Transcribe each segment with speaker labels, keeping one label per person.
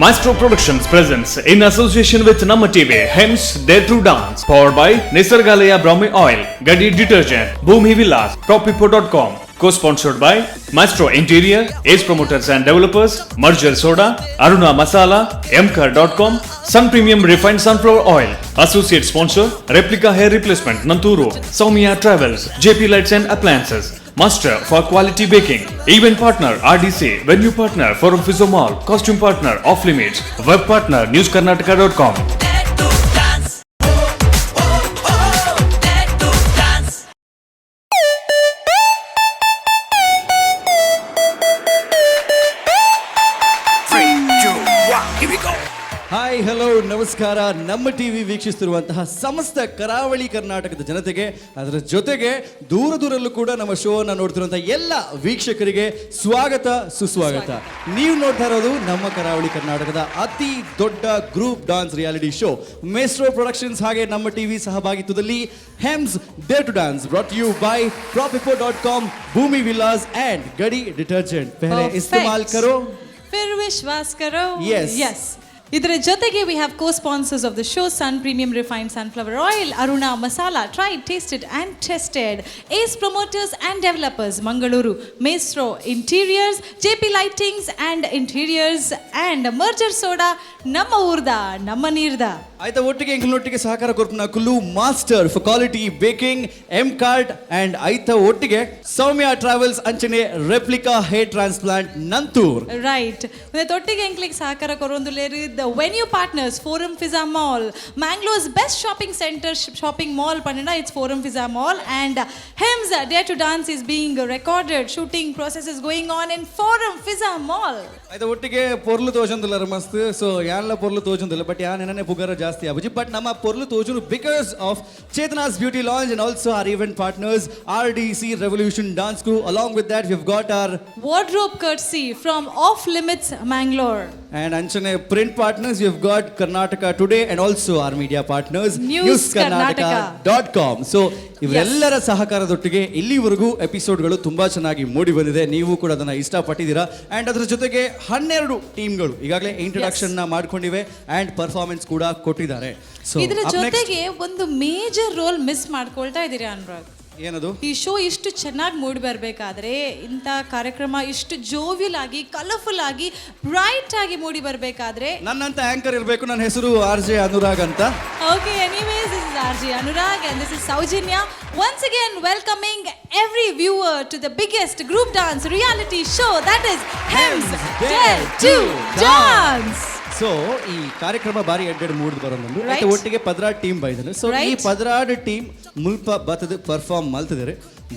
Speaker 1: Maestro Productions presents in association with Namma TV, hence Dare to Dance, powered by Nisargalaya Brahmi Oil, Gadi Detergent, Bhumi Villas, Propipo.com, co-sponsored by Maestro Interior, Ace Promoters and Developers, Merger Soda, Aruna Masala, Mcar.com, Sun Premium Refined Sunflower Oil, associate sponsor, Replica Hair Replacement, Nanturu, Soumya Travels, JP Lights and Appliances, Master for Quality Baking, Event Partner RDC, Venue Partner Forum Fizo Mall, Costume Partner Off Limits, Web Partner NewsKarnataka.com.
Speaker 2: Hi hello ನಮಸ್ಕಾರ. ನಮ್ಮ TV ವೀಕ್ಷಿಸ್ತಿರುವಂತಹ ಸಮಸ್ತ ಕರಾವಳಿ ಕರ್ನಾಟಕದ ಜನತೆಗೆ, ಅದರ ಜೊತೆಗೆ ದೂರದಲ್ಲೂ ಕೂಡ ನಮ್ಮ ಶೋ ಅನ್ನು ನೋಡ್ತಿರುವಂತಹ ಎಲ್ಲ ವೀಕ್ಷಕರಿಗೆ ಸ್ವಾಗತ ಸುಸ್ವಾಗತ. ನೀವು ನೋಡ್ತಾ ಇರೋದು ನಮ್ಮ ಕರಾವಳಿ ಕರ್ನಾಟಕದ ಅತಿ ದೊಡ್ಡ group dance reality show maestro productions ಹಾಗೆ ನಮ್ಮ ಟಿವಿ ಸಹಭಾಗಿತ್ವದಲ್ಲಿ ಹೆಮ್ಸ್ dare to dance brought you by propipo.com, Bhoomi Vilas and Ghadi detergent. ಪಹಲೆ ಇಸ್तेमाल करो,
Speaker 3: फिर विश्वास करो.
Speaker 2: Yes.
Speaker 3: ಇದರ ಜೊತೆಗೆ we have co-sponsors of the show, Sun Premium Refined Sunflower Oil, Aruna Masala, tried, tasted and tested, Ace Promoters and Developers, Mangaluru, Maestro Interiors, JP Lightings and Interiors, and Merger Soda, Namma Urda, Namma Nirda.
Speaker 2: ಆಯ್ತಾ, ಒಟ್ಟಿಗೆ ಎಂಕಲೊಟ್ಟಿಗೆ ಸಹಕಾರ ಕೊರ್ಪುನ ಕುಲ್ಲು master for quality baking M card and ಆಯ್ತಾ ಒಟ್ಟಿಗೆ Soumya travels ಅಂಚನೆ replica hair transplant Nanthoor.
Speaker 3: Right, ಒಟ್ಟಿಗೆ ಎಂಕ್ಲಿಗೆ ಸಹಕಾರ ಕೊರೊಂದುಲ್ಲೇರು the venue partners, Forum Fiza Mall, Mangalore's best shopping center, shopping mall panina, it's Forum Fiza Mall, and Hems Dare to Dance is being recorded, shooting process is going on in Forum Fiza Mall.
Speaker 2: ಆಯ್ತಾ, ಒಟ್ಟಿಗೆ ಪೊರ್ಲು ತೋಜಂದಿಲ್ಲ ಮಸ್ತ್. So ಯಾನ್ಲ ಪೊರ್ಲು ತೋಜಂದಿಲ್ಲ, but ಯಾನ್ ಏನನೆ ಪುಗರ ಜಾಸ್ತಿ ಆಬುಜಿ. But ನಮ್ಮ ಪೊರ್ಲು ತೋಜುನು because of Chetana's beauty lounge and also our event partners RDC Revolution Dance Crew. Along with that we've got our
Speaker 3: wardrobe courtesy from Off Limits Mangalore,
Speaker 2: and anchane print partners we've got Karnataka Today and also our media partners NewsKarnataka.com. so ಇವರೆಲ್ಲರ ಸಹಕಾರದೊಟ್ಟಿಗೆ ಇಲ್ಲಿವರೆಗೂ ಎಪಿಸೋಡ್ಗಳು ತುಂಬಾ ಚೆನ್ನಾಗಿ ಮೂಡಿ ಬಂದಿದೆ. ನೀವು ಕೂಡ ಅದನ್ನ ಇಷ್ಟಪಟ್ಟಿದ್ದೀರಾ. And ಅದರ ಜೊತೆಗೆ 12 ಟೀಮ್ಗಳು ಈಗಾಗಲೇ ಇಂಟ್ರೊಡಕ್ಷನ್ ನ ಮಾಡ್ಕೊಂಡಿವೆ ಅಂಡ್ ಪರ್ಫಾರ್ಮೆನ್ಸ್ ಕೂಡ ಕೊಟ್ಟಿದ್ದಾರೆ. ಸೊ
Speaker 3: ಇದರ ಜೊತೆಗೆ ಒಂದು ಮೇಜರ್ ರೋಲ್ ಮಿಸ್ ಮಾಡ್ಕೊಳ್ತಾ ಇದ್ದೀರಾ ಅನುರಾಗ್.
Speaker 2: ಏನದು? ಈ
Speaker 3: ಶೋ ಇಷ್ಟು ಚೆನ್ನಾಗಿ ಮೂಡಿ ಬರಬೇಕಾದ್ರೆ, ಇಂಥ ಕಾರ್ಯಕ್ರಮ ಇಷ್ಟು ಜೋವಿಯಲ್ ಆಗಿ ಕಲರ್ಫುಲ್ ಆಗಿ ಬ್ರೈಟ್ ಆಗಿ ಮೂಡಿ ಬರಬೇಕಾದ್ರೆ
Speaker 2: ನನ್ನಂತ ಆಂಕರ್ ಇರಬೇಕು. ನನ್ನ ಹೆಸರು RJ ಅನುರಾಗ್ ಅಂತ.
Speaker 3: Okay, anyways, this is RJ Anurag and this is Saujanya. Once again, welcoming every viewer to the biggest group dance reality show, that is Hems Dare to Dance.
Speaker 2: So ಈ ಕಾರ್ಯಕ್ರಮ ಬಾರಿ ಎಡ್ಡೆಡ್ mood ಬರೋದು ಮತ್ತೆ ಒಟ್ಟಿಗೆ ಪದ್ರಾಡ್ team ಬೈದನು. So ಈ ಪದ್ರಾಡ್ team ಮುಲ್ಪ ಬತ್ತದ ಪರ್ಫಾರ್ಮ್ ಮಲ್ತಿದ್ದಾರೆ.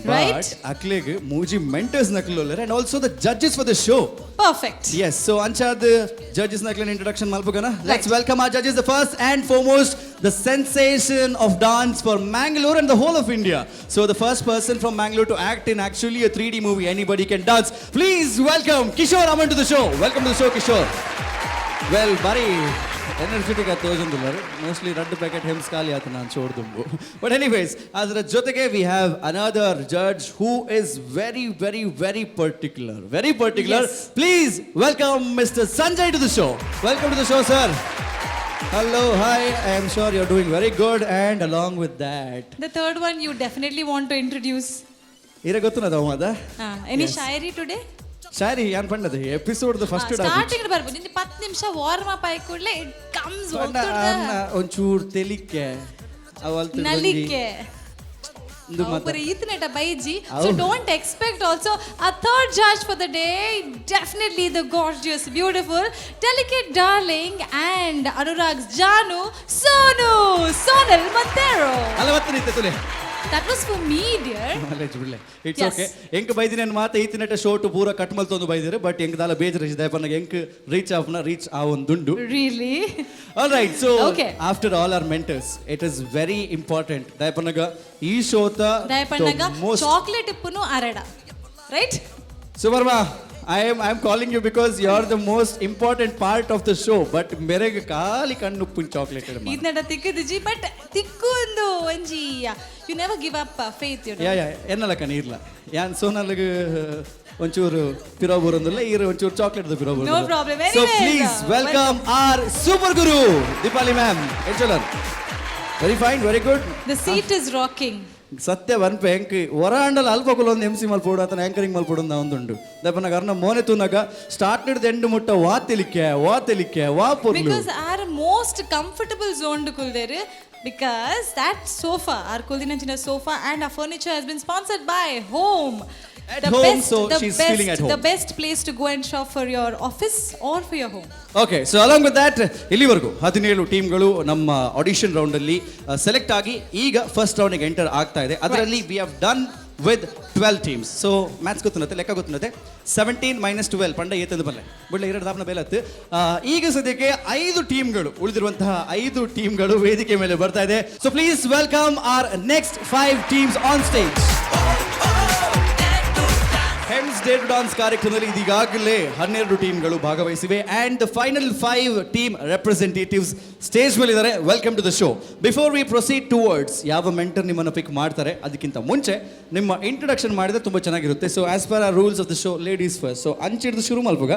Speaker 2: ಬಟ್ ಅಕ್ಲೆಗ್ ಮೂಜಿ ಮೆಂಟರ್ಸ್ ನಕ್ಲೋಲ್ಲರೆ and also the judges for the show.
Speaker 3: Perfect.
Speaker 2: Yes, so ಅಂಚಾದ ಜಡ್ಜಸ್ ನಕ್ಲೆನ್ ಇಂಟ್ರೊಡಕ್ಷನ್ ಮಲ್ಪಗನ. Let's welcome our judges. The first and foremost, the sensation of dance for Mangalore and the whole of India. So the first person from Mangalore to act in actually a 3D movie Anybody Can Dance. Please welcome Kishore Aman to the show. Welcome to the show, Kishore. Well ಬಾರಿ energetic ಆಗಿ ತೋಜಂದಿಲ್ಲರು. Mostly red packet ಹೆಮ್ಸ್ ಖಾಲಿ ಆತ ನಾನು ಚೋಡ್ದುಂಬು. But anyways, ಅದರ ಜೊತೆಗೆ we have another judge who is very very very particular. Please welcome mister Sanjay to the show. Welcome to the show sir. Hello, hi, I am sure you're doing very good, and along with that
Speaker 3: the third one you definitely want to introduce.
Speaker 2: ira gottuna damada
Speaker 3: any shayari today?
Speaker 2: Shari ಯಾನ್ ಪಂಡದೆ episode the first
Speaker 3: starting ಬರ್ಬೋದು. 10 ನಿಮಿಷ warm up ಆಗಿ ಕೂಡಲೇ it comes
Speaker 2: ಒಂಚೂರು ತೆಲಿಕೆ ಅವಲ್ತು
Speaker 3: ನಲಿಕೆ over ithneta baiji. So don't expect also a third judge for the day. Definitely the gorgeous, beautiful, delicate darling and Anurag's Janu Sonal Montero.
Speaker 2: ಅಲವತ್ತನಿತ್ತೆ ತುಲೆ.
Speaker 3: That was for me, dear.
Speaker 2: It's okay. ಎಂಕ ಬೈದಿನ ಮಾತ ಈತಿನಟ ಶೋಟ್ ಪೂರ cut ಮಲ್ತೊಂದು ಬೈದಿರು. But ಎಂಕ ದಾಲ ಬೇಜ ರಚಿದೆ ಪನ್ನಗ ಎಂಕ reach ಆಫ್ನ reach ಆ ಒಂದುಂಡು.
Speaker 3: Really?
Speaker 2: All right. So after all our mentors, it is very important ದಯಪನ್ನಗ ಈ ಶೋತ
Speaker 3: ದಯಪನ್ನಗ ಚಾಕ್ಲೇಟ್ ಇಪ್ಪುನು ಅರಡ. Right?
Speaker 2: Suvarma, I am calling you because you are the most important part of the show. But merege kali kannuppun chocolate edma.
Speaker 3: Idnada tikkudiji but tikkundu onji. You never give up faith, you know.
Speaker 2: Yeah. Ennala kan irla. Yan sonalage ಒಂಚೂರು ಪಿರೋ ಬರೋದಿಲ್ಲ ಈರು ಒಂಚೂರು chocolate ಪಿರೋ
Speaker 3: No problem.
Speaker 2: So
Speaker 3: Anyways,
Speaker 2: please welcome our super guru Deepali ma'am ಎಂಚಲರ್ very fine very good
Speaker 3: The seat is rocking.
Speaker 2: ಸತ್ಯ ವನ್ಪೆ ಎಂಕ್ ಹೊರಾಂಡಲ್ ಅಲ್ಪಕುಲು ಒಂದು MC ಮಲ್ಪೋಡು ಆತನ ಆಂಕರಿಂಗ್ ಮಲ್ಪೋಡು ಅಂತ ಒಂದುಂಡು ದಪ್ಪನ ಕಾರಣ ಮೋನೆ ತೂನಗ ಸ್ಟಾರ್ಟ್ ಹಿಡಿದು ಎಂಡು ಮುಟ್ಟ ವಾತೆಲಿಕ್ಕೆ ವಾ ಪೊರ್ಲು
Speaker 3: Because our most comfortable zone to kuldere, because that sofa, our Kuldinanchina sofa and our furniture has been sponsored by Home.
Speaker 2: At home, so she's feeling at home.
Speaker 3: The best place to go and shop for your office or for your home.
Speaker 2: Okay so along with that ಇಲ್ಲಿವರೆಗೂ 17 ಟೀಮ್ಗಳು ನಮ್ಮ audition ರೌಂಡಲ್ಲಿ select ಆಗಿ ಈಗ first ರೌಂಡಿಗೆ enter ಆಗ್ತಾ ಇದೆ ಅದರಲ್ಲಿ we have done with 12 teams so maths ಗೊತ್ತಿನತ್ತೆ ಲೆಕ್ಕ ಗೊತ್ತಿನತ್ತೆ 17 - 12 ಪಂಡ ಏತಂದು ಬಲ್ಲೆ ಬಿಡ್ಲೆ ಎರಡು ದಾಪನ ಬೇಲತ್ತು ಈಗ ಸದ್ಯಕ್ಕೆ 5 ಟೀಮ್ಗಳು ಉಳಿದಿರುವಂತಹ 5 ಟೀಮ್ಗಳು ವೇದಿಕೆ ಮೇಲೆ ಬರ್ತಾ ಇದೆ so please welcome our next 5 teams on stage Hems dare to dance ಕಾರ್ಯಕ್ರಮದಲ್ಲಿ ಇದೀಗಾಗಲೇ 12 ಟೀಮ್ಗಳು ಭಾಗವಹಿಸಿವೆ and the final 5 team representatives stage ಮೇಲೆ ಇದ್ದಾರೆ welcome to the show before we proceed towards ಯಾವ ಮೆಂಟರ್ ನಿಮ್ಮನ್ನು ಪಿಕ್ ಮಾಡ್ತಾರೆ ಅದಕ್ಕಿಂತ ಮುಂಚೆ ನಿಮ್ಮ ಇಂಟ್ರೊಡಕ್ಷನ್ ಮಾಡಿದ್ರೆ ತುಂಬ ಚೆನ್ನಾಗಿರುತ್ತೆ so as per our rules of the show ladies first so ಅಂಚಿಡ್ದು ಶುರು ಮಲ್ಪುಗ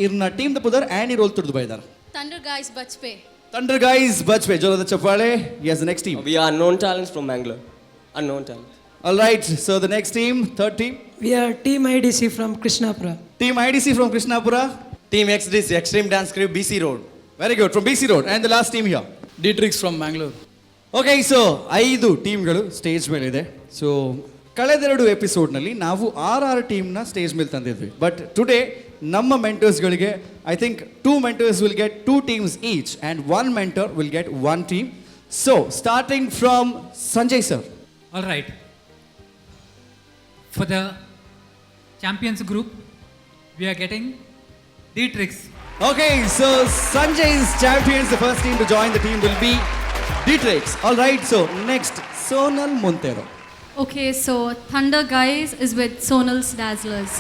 Speaker 2: ಇರ್ನ ಟೀಮ್ ದ ಪುದರ್ ಆ್ಯಂಡ್ ಈ ರೋಲ್ ತುಡ್ದು ಬೈದಾರ
Speaker 4: Thunder Guys Bachpe.
Speaker 2: Thunder guys ಬಚ್ಪೆ ಜೋರದ ಚಪ್ಪಾಳೆ yes the next team
Speaker 5: We are unknown talents from Mangalore. Unknown talent.
Speaker 2: All right so the next team third team
Speaker 6: We are Team IDC from Krishnapura.
Speaker 2: Team IDC from Krishnapura
Speaker 5: Team XDC, Extreme Dance Crew, BC Road.
Speaker 2: Very good from BC road and the last team here
Speaker 6: Dietrich from Mangalore.
Speaker 2: Okay so 5 ಟೀಮ್ಗಳು stage ಮೇಲಿದೆ so ಕಳೆದೆರಡು ಎಪಿಸೋಡ್ನಲ್ಲಿ ನಾವು 6 ಟೀಮ್ನ stage ಮೇಲೆ ತಂದಿದ್ವಿ but today ನಮ್ಮ ಮೆಂಟರ್ಸ್ಗಳಿಗೆ I think 2 mentors will get 2 teams each and 1 mentor will get 1 team so starting from Sanjay sir
Speaker 7: All right. For the champions group, we are getting Dietrichs.
Speaker 2: Okay, so Sanjay's champions, the first team to join the team will be Dietrichs. All right, so next, Sonal Montero.
Speaker 4: Okay, so Thunder Guys is with Sonal's Dazzlers.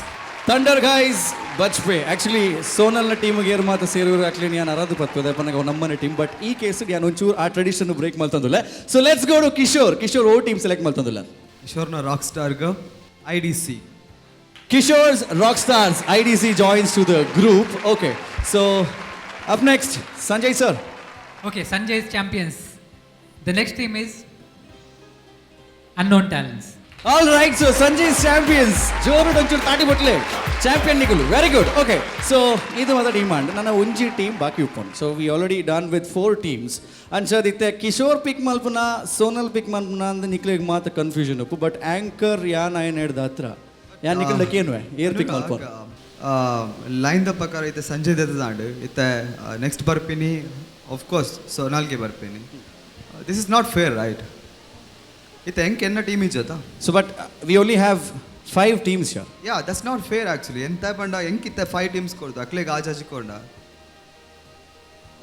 Speaker 2: Thunder Guys, Bachpe. Actually, Sonal team ಗೆ ಮಾತ್ರ ಸೇರಿರು actually ನಾನು ಅರಾದು ಪತ್ಕೋದೆ ಪನಗ ನಮ್ಮನೆ team but ಈ case ನಾನು ಒಂಚೂರು ಆ tradition break ಮಾಡ್ತಂದಿಲ್ಲ so let's go to Kishore ಓ ಟೀಮ್ ಸೆಲೆಕ್ಟ್ ಮಾಡ್ತಂದಿಲ್ಲ
Speaker 8: ಕಿಶೋರ್ನ ರಾಕ್ ಸ್ಟಾರ್ಗ IDC.
Speaker 2: Kishore's Rockstars IDC joins to the group. Okay, so up next, Sanjay sir.
Speaker 7: Okay, Sanjay's champions. The next team is unknown talents.
Speaker 2: All right, so Sanjay's champions. Joru donchur tati botle. Champion nikulu. Very good. Okay, so idu mata demand. Nana unji team baki uppon. So we already done with 4 teams. Anshaditte Kishore pick malpuna, Sonal pick malpuna and nikle mata confusion uppu. But anchor yana ened datra. ಯಾರು ನಿಖಿಲ್ ಕೇನುವೆ ಏರ್ pick ಮಲ್ಪೋರ್
Speaker 8: line ದ ಪ್ರಕಾರ ಇತ್ತೆ ಸಂಜಯ್ ದತ್ತಾಂಡ್ ಇತ್ತೆ next ಬರ್ಪಿನಿ ಆಫ್ ಕೋರ್ಸ್ ಸೋನಾಲ್ಗೆ ಬರ್ಪಿನಿ this is not fair right ಇತ್ತೆ ಹೆಂಗೆ ಎನ್ನ ಟೀಮ್ ಇಜ್ಜತಾ
Speaker 2: so but we only have 5 teams here
Speaker 8: yeah that's not fair actually ಎಂತ ಪಂಡ ಹೆಂಗೆ ಇತ್ತೆ 5 ಟೀಮ್ಸ್ ಕೊಡ್ದು ಅಕ್ಲೆಗೆ ಆಜಾಜಿಕೊಂಡ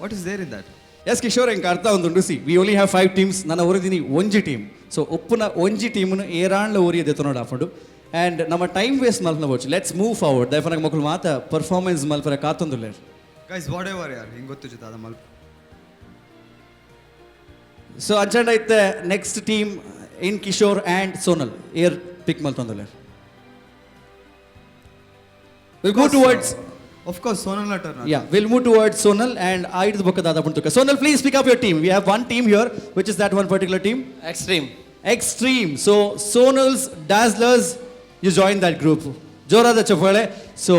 Speaker 8: what is there in that
Speaker 2: yes Kishore ಹೆಂಗೆ ಅರ್ಥ ಒಂದು see we only have 5 teams ನಾನು ಓರಿದೀನಿ ಒಂಜಿ ಟೀಮ್ ಸೊ ಒಪ್ಪುನ ಒಂಜಿ ಟೀಮ್ನು ಏರಾಣ್ಲ ಓರಿಯದೆ ನೋಡ ಹಾಕೊಂಡು ಆ್ಯಂಡ್ ನಮ್ಮ ಟೈಮ್ ವೇಸ್ಟ್ ಮಲ್ಪನ ಬೋಚು ಲೆಟ್ಸ್ ಮೂವ್ ಫಾರ್ವರ್ಡ್ ದಯಫನಾಗ ಮಕ್ಕಳು ಮಾತ ಪರ್ಫಾರ್ಮೆನ್ಸ್ ಮಲ್ಪರ ಕಾತೊಂದುಲ್ಲೆ
Speaker 8: ಗೈಸ್ ವಾಟ್ ಎವರ್ ಯಾರ್ ಹಿಂಗೆ ಗೊತ್ತಿತ್ತು ಅದ ಮಲ್ಪ
Speaker 2: ಸೊ ಅಂಚಂಡ ಐತೆ next team in Kishore and Sonal ಏರ್ ಪಿಕ್ ಮಲ್ತೊಂದುಲ್ಲೆ will go towards
Speaker 8: of course Sonal turn
Speaker 2: Yeah, we'll move towards Sonal and I the book Dada Puntuka. Sonal, please pick up your team. We have one team here, which is that one particular team.
Speaker 5: Extreme.
Speaker 2: Extreme. So Sonal's Dazzlers, you join that group. ಜೋರಾದ ಚಪ್ಪಾಳೆ. So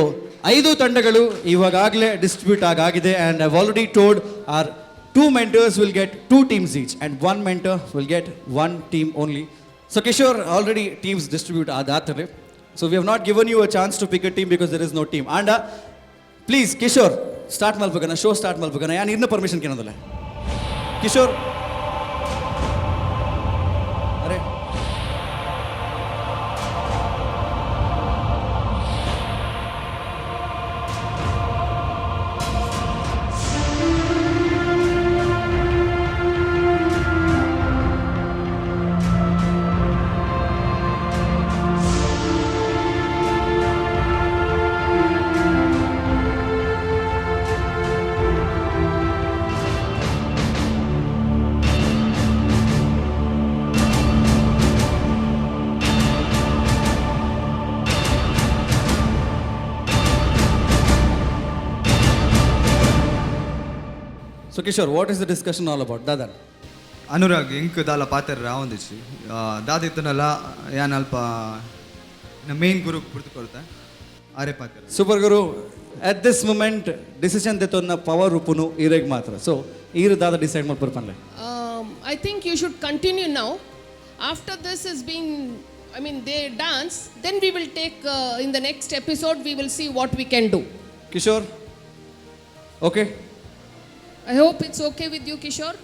Speaker 2: 5 ತಂಡಗಳು ಇವಾಗಲೇ distribute ಆಗಿದೆ and I've already told our 2 mentors will get 2 teams each and 1 mentor will get 1 team only. So Kishore, already teams distribute ಆದಾತರೆ. So we have not given you a chance to pick a team because there is no team. And please Kishore start ಮಲ್ಬೇಕನ show start ಮಲ್ಬೇಕನ ಯಾನು ಇನ್ನ permission ಕೇಳೋದಿಲ್ಲ ಕಿಶೋರ್ ಅರೆ So Kishore, what is the discussion all about? Dadan.
Speaker 8: Anurag ಇಂಕ್ ದಾಲ ಪಾತ್ರ ರಾವಂದಿಚ್ಚಿ ದಾದಿತ್ತನಲ್ಲ ಯಾನ್ ಅಲ್ಪ ಮೇನ್ ಗುರು ಕುರಿತುಕೊಳ್ತಾ ಆರೆ ಪಾತ್ರ
Speaker 2: Super Guru, at this moment, decision tetonna power upunu ireg matra. So, iru dada decide mal purpanle.
Speaker 9: I think you should continue now. After this is being, I mean, they dance, then we will take, in the next episode, we will see what we can do.
Speaker 2: Kishore, okay?
Speaker 9: I hope it's okay with you, Kishore.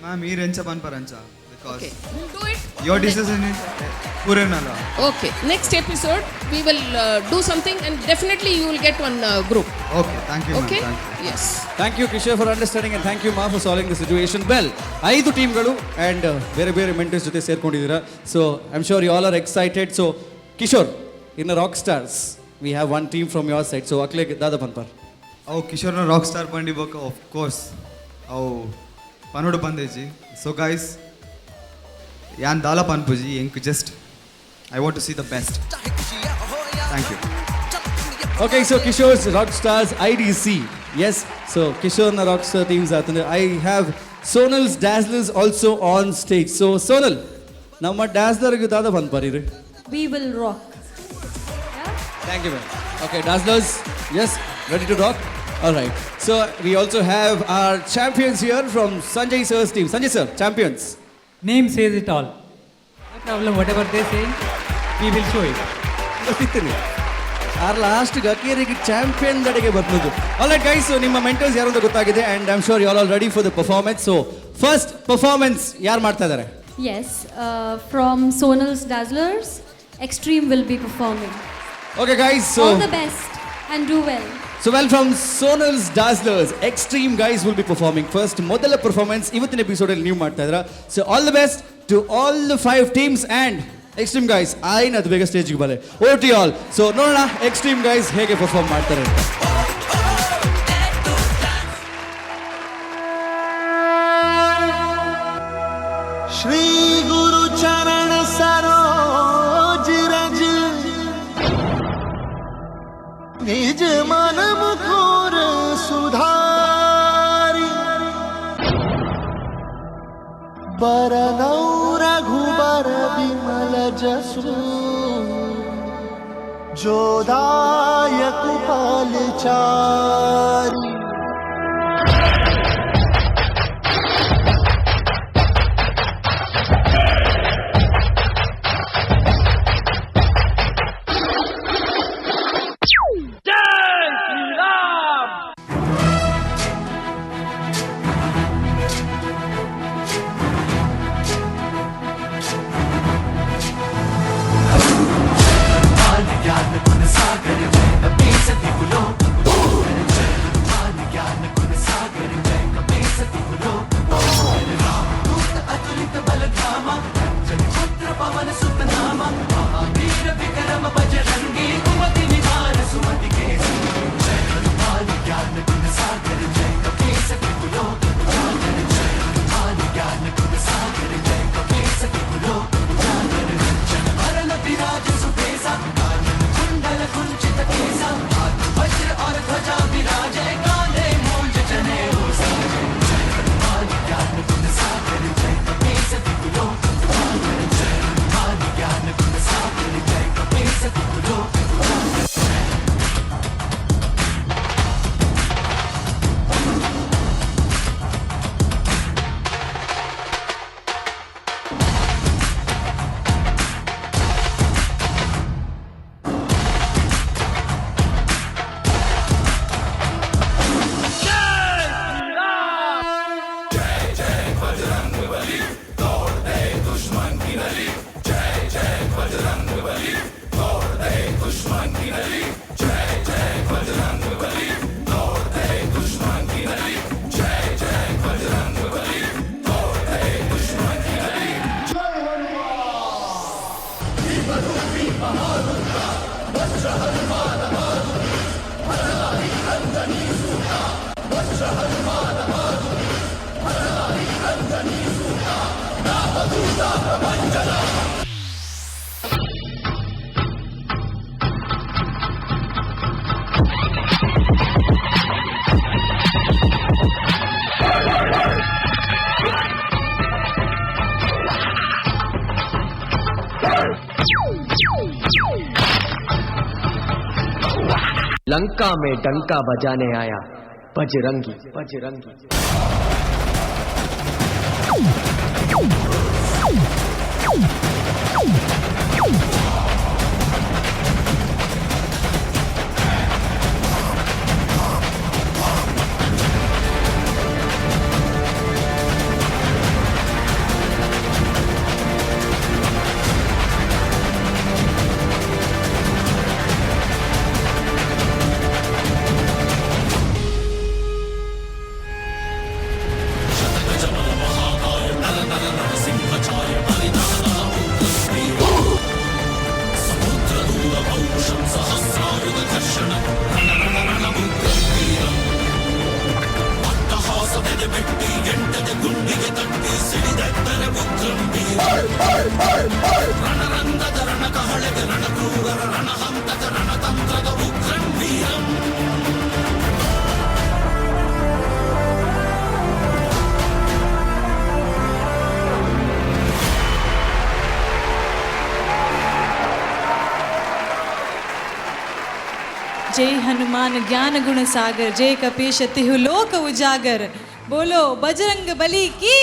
Speaker 8: Ma'am ಈ ರೆಂಚ ಪನ್ಪರಂಚ because
Speaker 9: Okay, we'll do it.
Speaker 8: Your decision ಪೂರೇನಲ್ಲ
Speaker 9: Okay, next episode, we will do something and definitely you will get one group.
Speaker 8: Okay thank you
Speaker 9: Okay?
Speaker 8: Ma'am thank you
Speaker 9: Yes.
Speaker 2: Thank you, Kishore, for understanding and thank you, Ma, for solving the situation. Well, 5 ಟೀಮ್ಗಳು and ಬೇರೆ ಬೇರೆ mentors ಜೊತೆ ಸೇರ್ಕೊಂಡಿದ್ದೀರಾ. So, I'm sure you all are excited. So, Kishore, in the Rock Stars, we have one team from your side. So, akle dada panpar.
Speaker 8: ಅವು ಕಿಶೋರ್ನ rock star ಪಂಡಿಬೇಕು of course ಅವು ಪನೋಡು ಬಂದೇಜಿ so guys ಯಾನ್ ದಾಲ ಪನ್ಪುಜಿ ಎಂಕ್ just I want to see the best thank you
Speaker 2: Okay, so Kishore's Rock Stars IDC. Yes, so Kishore na Rock Star teams aatande. I have Sonal's Dazzlers also on stage. So Sonal, namma Dazzler gu dada panpariru.
Speaker 4: We will rock.
Speaker 2: Thank you, man. Okay, Dazzlers, yes, ready to rock? All right. So we also have our champions here from Sanjay sir's team. Sanjay sir, champions.
Speaker 7: Name says it all. No problem, whatever they say, we will show it.
Speaker 2: Our last Gakirigi champion dadege barnudu. All right, guys. So nimma mentors yaru anta gottagide and I'm sure you all are ready for the performance. So first performance yaar ಮಾಡ್ತಾ ಇದ್ದಾರೆ?
Speaker 4: Yes, from Sonal's Dazzlers, Extreme will be performing.
Speaker 2: Okay, guys. So
Speaker 4: All the best and do well.
Speaker 2: So well, from Sonal's Dazzlers, Extreme guys will be performing first. Modala performance, ಇವತ್ತಿನ episode ಅಲ್ಲಿ ನೀವು ಮಾಡ್ತಾ ಇದ್ದೀರಾ. So all the best to all the 5 teams and Extreme guys. ಆಯ್ನ ಅದು ಬೇಗ ಸ್ಟೇಜ್ಗೆ ಬರಲಿ. Over to you all. So ನೋಡೋಣ Extreme guys ಹೇಗೆ perform ಮಾಡ್ತಾರೆ ಅಂತ.
Speaker 10: श्री गुरु चरण सरोज रज निज मन मुकुर सुधारी बरनौ रघुबर विमल जसु जोदायक फलचारी
Speaker 5: लंका में डंका बजाने आया बजरंगी बजरंगी।
Speaker 3: जय हनुमान ज्ञान गुण सागर, जय कपीश तिहु लोक उजागर, बोलो बजरंग बली की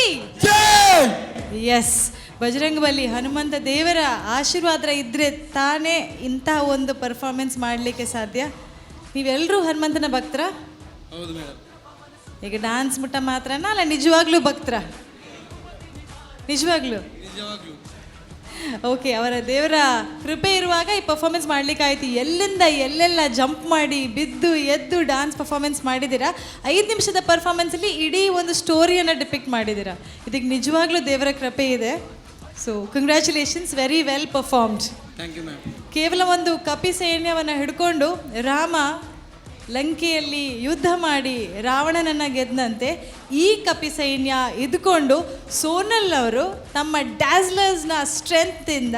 Speaker 3: ಎಸ್ ಬಜರಂಗ ಬಲಿ ಹನುಮಂತ ದೇವರ ಆಶೀರ್ವಾದ ಇದ್ದರೆ ತಾನೇ ಇಂಥ ಒಂದು ಪರ್ಫಾರ್ಮೆನ್ಸ್ ಮಾಡಲಿಕ್ಕೆ ಸಾಧ್ಯ. ನೀವೆಲ್ಲರೂ ಹನುಮಂತನ ಭಕ್ತರ?
Speaker 2: ಹೌದು ಮೇಡಮ್.
Speaker 3: ಈಗ ಡ್ಯಾನ್ಸ್ ಮುಟ್ಟ ಮಾತ್ರನಾ ಅಲ್ಲ ನಿಜವಾಗ್ಲೂ ಭಕ್ತರ? ನಿಜವಾಗ್ಲೂ ಓಕೆ, ಅವರ ದೇವರ ಕೃಪೆ ಇರುವಾಗ ಈ ಪರ್ಫಾರ್ಮೆನ್ಸ್ ಮಾಡಲಿಕ್ಕಾಯ್ತು. ಎಲ್ಲಿಂದ ಎಲ್ಲೆಲ್ಲ ಜಂಪ್ ಮಾಡಿ ಬಿದ್ದು ಎದ್ದು ಡ್ಯಾನ್ಸ್ ಪರ್ಫಾರ್ಮೆನ್ಸ್ ಮಾಡಿದ್ದೀರಾ. 5 ನಿಮಿಷದ ಪರ್ಫಾರ್ಮೆನ್ಸಲ್ಲಿ ಇಡೀ ಒಂದು ಸ್ಟೋರಿಯನ್ನು ಡಿಪಿಕ್ಟ್ ಮಾಡಿದ್ದೀರಾ. ಇದಕ್ಕೆ ನಿಜವಾಗ್ಲೂ ದೇವರ ಕೃಪೆ ಇದೆ. So congratulations, very well performed.
Speaker 2: Thank you ma'am.
Speaker 3: ಕೇವಲ ಒಂದು ಕಪಿ ಸೈನ್ಯವನ್ನು ಹಿಡ್ಕೊಂಡು ರಾಮ ಲಂಕೆಯಲ್ಲಿ ಯುದ್ಧ ಮಾಡಿ ರಾವಣನನ್ನು ಗೆದ್ದಂತೆ ಈ ಕಪಿ ಸೈನ್ಯ ಇದ್ಕೊಂಡು ಸೋನಲ್ ಅವರು ತಮ್ಮ ಡ್ಯಾಸ್ಲರ್ಸ್ನ ಸ್ಟ್ರೆಂತಿಂದ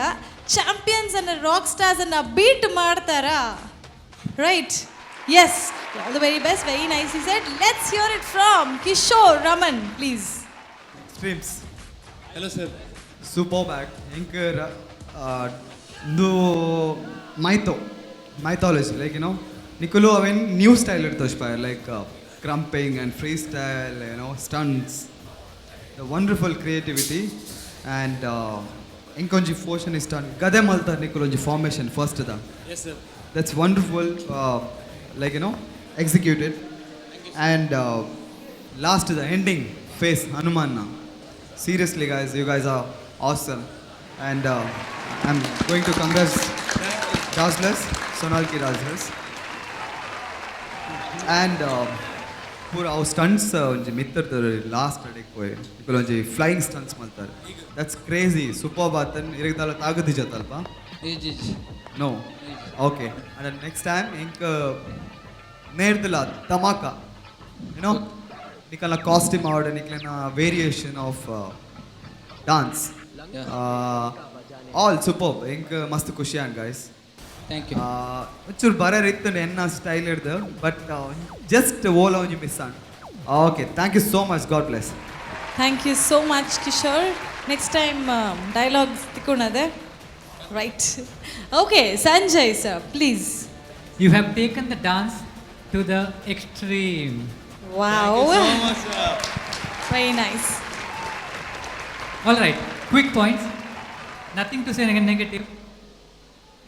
Speaker 3: ಚಾಂಪಿಯನ್ಸನ್ನು ರಾಕ್ ಸ್ಟಾರ್ಸನ್ನು ಬೀಟ್ ಮಾಡ್ತಾರಾ? Right, yes, all the very best, very nice you said. Let's hear it from Kishore Raman please.
Speaker 8: Streams
Speaker 2: hello sir.
Speaker 8: Super back ಇಂಕರ್ mythology, like, you know, Nicolo, I mean, new style at Toshpire, like crumping and freestyle, you know, stunts, the wonderful creativity, and inkonji fortune is done. Gade malta Nicolonji formation first da.
Speaker 2: Yes sir.
Speaker 8: That's wonderful, like, you know, executed. And last the ending phase, Hanumanna. Seriously, guys, you guys are awesome, and I'm going to congratulate Dazzlers, Sonalki Dazzlers. And pura our stunts onji ಮಿತ್ತರ್ತಾರೆ last ಅಡಿಗೆ ಹೋಯ್ ಇಕೊಂಜಿ flying stunts ಮಾಡ್ತಾರೆ. That's crazy. Super ಬಾತನ್ ಇರಗದಲ್ಲ ತಾಗದಿ ಜತಲ್ಪ
Speaker 6: जी
Speaker 8: no okay. And next time ಇಂಕ ನೇರ್ದಲ ತಮಾಕ, ಯು ನೋ, ನಿಕಲ್ನ ಕಾಸ್ಟ್ಯೂಮ್ ಆರ್ಡರ್, ನಿಕಲ್ನ variation of dance, all super. ಇಂಕ ಮಸ್ತ್ ಖುಷಿ ಆನ್ ಗೈಸ್.
Speaker 6: Thank you.
Speaker 8: ಒಂಚೂರು ಬರ ಇತ್ತು ಎನ್ನ ಸ್ಟೈಲ್ ಹಿಡ್ದು, ಬಟ್ ಜಸ್ಟ್ ಓಲ ಒಂಜಿ ಮಿಸ್ ಆನ್. Okay, thank you so much, God bless.
Speaker 3: Thank you so much Kishore. Next time dialogues ತಿಕ್ಕೊಳದೆ. Right, okay, Sanjay sir please.
Speaker 7: You have taken the dance to the extreme.
Speaker 3: Wow, very nice.
Speaker 7: All right, quick points. Nothing to say negative.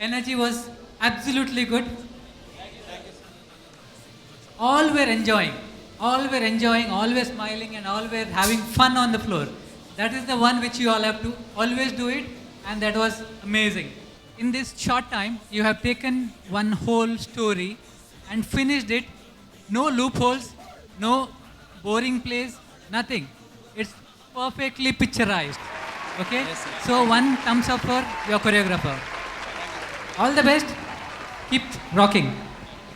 Speaker 7: Energy was absolutely good. All were enjoying, all were smiling, and all were having fun on the floor. That is the one which you all have to always do it, and that was amazing. In this short time, you have taken one whole story and finished it. No loopholes, no boring plays, nothing. It's perfectly picturized. Okay? Yes, so one thumbs up for your choreographer. All the best. Keep rocking.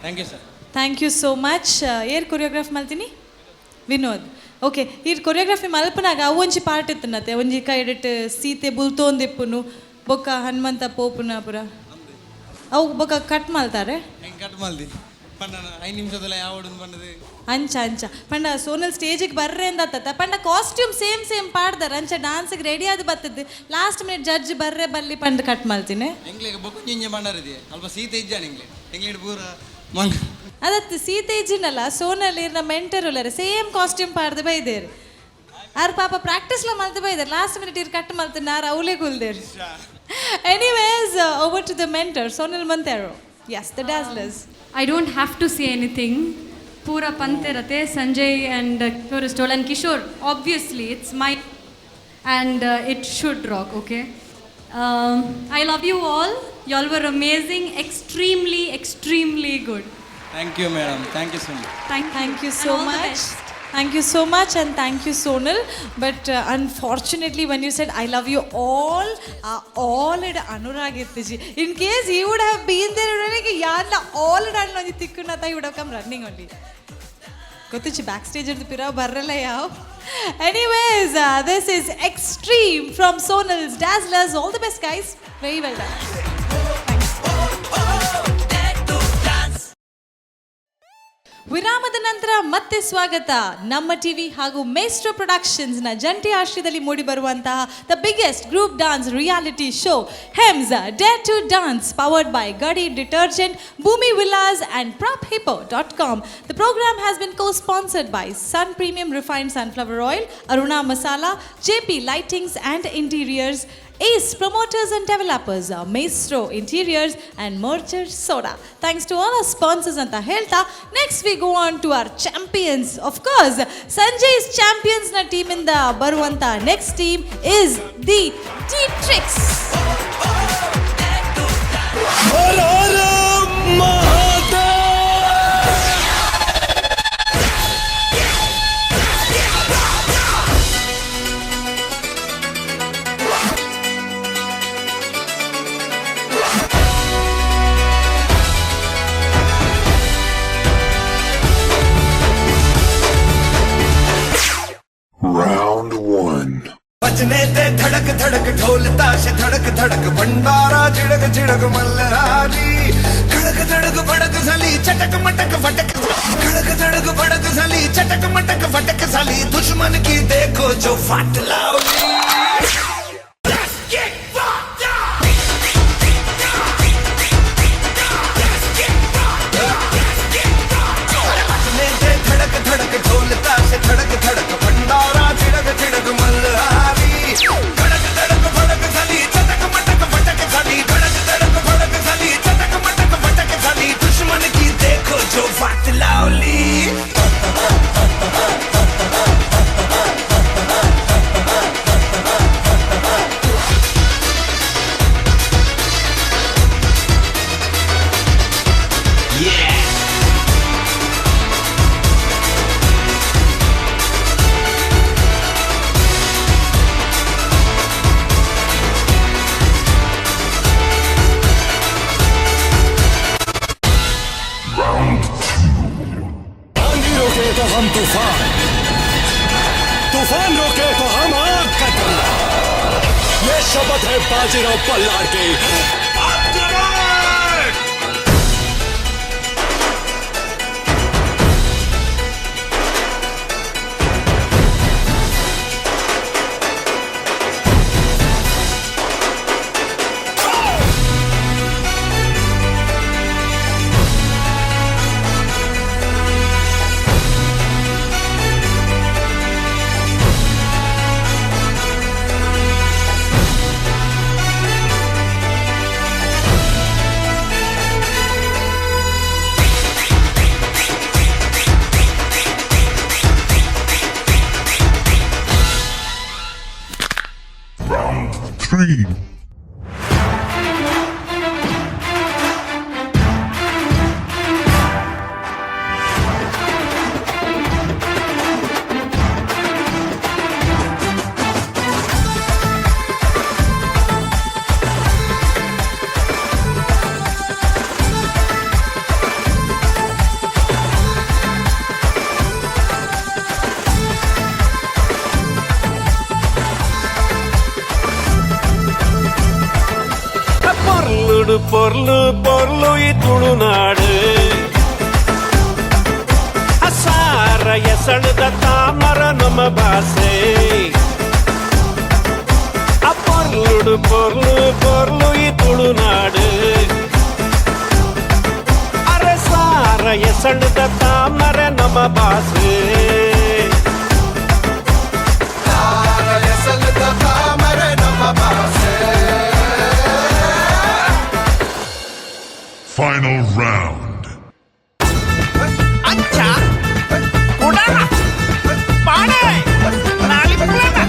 Speaker 2: Thank you sir.
Speaker 3: Thank you so much. ಏರ್ choreograph ಮಾಡ್ತೀನಿ Vinod. Okay, ಈ choreography ಮಲ್ಪನಾಗ ಅವೊಂಜಿ part ಇತ್ತನತ್ತೆ, ಒಂಜಿ ಕೈಡಿಟ್ ಸೀತೆ ಬುಲ್ತೋಂದಿಪ್ಪುನು ಬೊಕ್ಕ ಹನುಮಂತ ಪೋಪುನ ಪುರ ಅವು ಬೊಕ್ಕ ಕಟ್ ಮಾಡ್ತಾರೆ.
Speaker 2: ಹೆಂಗೆ ಕಟ್ ಮಾಡ್ದಿ ಪಂಡ 5 ನಿಮಿಷದಲ್ಲ ಯಾವ ಪಂಡದು
Speaker 3: ಅಂಚ ಅಂಚ ಪಂಡ ಸೋನಲ್ ಸ್ಟೇಜಿಗೆ ಬರ್ರೆ ಅಂದತ್ತ ಪಂಡ ಕಾಸ್ಟ್ಯೂಮ್ ಸೇಮ್ ಪಾಡ್ದಾರ ಅಂಚ ಡಾನ್ಸಿಗೆ ರೆಡಿ ಆದ ಬರ್ತದೆ. ಲಾಸ್ಟ್ ಮಿನಿಟ್ ಜಡ್ಜ್ ಬರ್ರೆ ಬಲ್ಲಿ ಪಂಡ ಕಟ್ ಮಾಡ್ತೀನಿ.
Speaker 2: ಎಂಗ್ಲಿಗೆ ಬೊಕ್ಕ ನಿಂಜೆ ಪಂಡರಿದೆ ಅಲ್ಪ ಸೀತೆ ಇಜ್ಜಾನ ಎಂಗ್ಲಿ ಪೂರ ಮಂಗ
Speaker 3: ಅದತ್ತು ಸೀತೆ ಇಜ್ಜಿನಲ್ಲ ಸೋನಲ್ ಇರ್ನ ಮೆಂಟರ್ ಉಳ್ಳರೆ ಸೇಮ್ ಕಾಸ್ಟ್ಯೂಮ್ ಪಾಡ್ದು ಬೈದೇರು ಆರ್ ಪಾಪ ಪ್ರಾಕ್ಟೀಸ್ಲ ಮಲ್ತು ಬೈದೇರು ಲಾಸ್ಟ್ ಮಿನಿಟ್ ಇರ್ ಕಟ್ ಮಲ್ತು ನಾರು ಅವಲೇ ಕುಲ್ದೇರು anyways over to the mentor Sonal ಮಂತೆರೋ yes the dazzlers.
Speaker 4: I don't have to say anything. Pura pante rate Sanjay and Kishore stole and Kishore obviously it's my and it should rock, okay? I love you all. Y'all were amazing, extremely good.
Speaker 2: Thank you, madam. Thank you so much.
Speaker 3: Thank you so
Speaker 4: And all the
Speaker 3: much.
Speaker 4: best.
Speaker 3: Thank you so much and thank you Sonal. But unfortunately when you said I love you all it Anurag ittiji. In case he would have been there like yaarna all it anno tikkunata he would have come running only. Gotichi backstage irdu pira barrala yav. Anyways, this is Extreme from Sonal's Dazzlers. All the best guys. Very well done. ವಿರಾಮದ ನಂತರ ಮತ್ತೆ ಸ್ವಾಗತ ನಮ್ಮ TV ಹಾಗೂ ಮೇಸ್ಟ್ರೋ productions ನ ಜಂಟಿ ಆಶ್ರಯದಲ್ಲಿ ಮೂಡಿ ಬರುವಂತಹ the biggest group dance reality show Hems dare to dance powered by Ghadi detergent Bhoomi Vilas and prophippo.com. The program has been co-sponsored by Sun Premium Refined Sunflower Oil, Aruna Masala, JP Lightings and Interiors, Ace Promoters and Developers, Maestro Interiors and Merchant Soda. Thanks to all our sponsors anta helta. Next we go on to our champions. Of course, Sanjay's champions na team in the baruvanta next team is the T-Trix.
Speaker 11: Round 1.
Speaker 10: बजने ते धड़क धड़क ढोल ताश धड़क धड़क भंडारा झिड़क झिड़क मल्हारी धड़क धड़क भड़क साली चटक मटक फटक धड़क धड़क भड़क साली चटक मटक फटक साली दुश्मन की देखो जो फाट लाओगी धड़क धड़क ढोल ताश धड़क धड़क भंडारा झिड़क झिड़क मल्हारी धड़क धड़क भड़क साली चटक मटक फटक साली धड़क धड़क भड़क साली चटक मटक फटक साली दुश्मन की देखो जो फाट लाओली
Speaker 11: हम तूफान रोके तो हम आग का टल्ला। ये शपथ है बाजीराव पल्लार की। Round 3.
Speaker 12: పొర్లు పొర్లు ఈ ತುಳುನಾಡು ಅಸಾರ ಎಸಳದ ತಾಮರ ನಮ್ಮ ಭಾಷೆ ಪೊರ್ಲು ಪೊರ್ಲು ಪೊರ್ಲು ಈ ತುಳುನಾಡು ಅರೆ ಸಾರ ಸಾರ ಎಸಳದ ತಾಮರ ನಮ್ಮ ಭಾಷೆ
Speaker 11: Final round.
Speaker 12: ಅಚ್ಚಾ ಕುಡಾನ ಪಾಣೆ ನಾಲಿಪುಳನ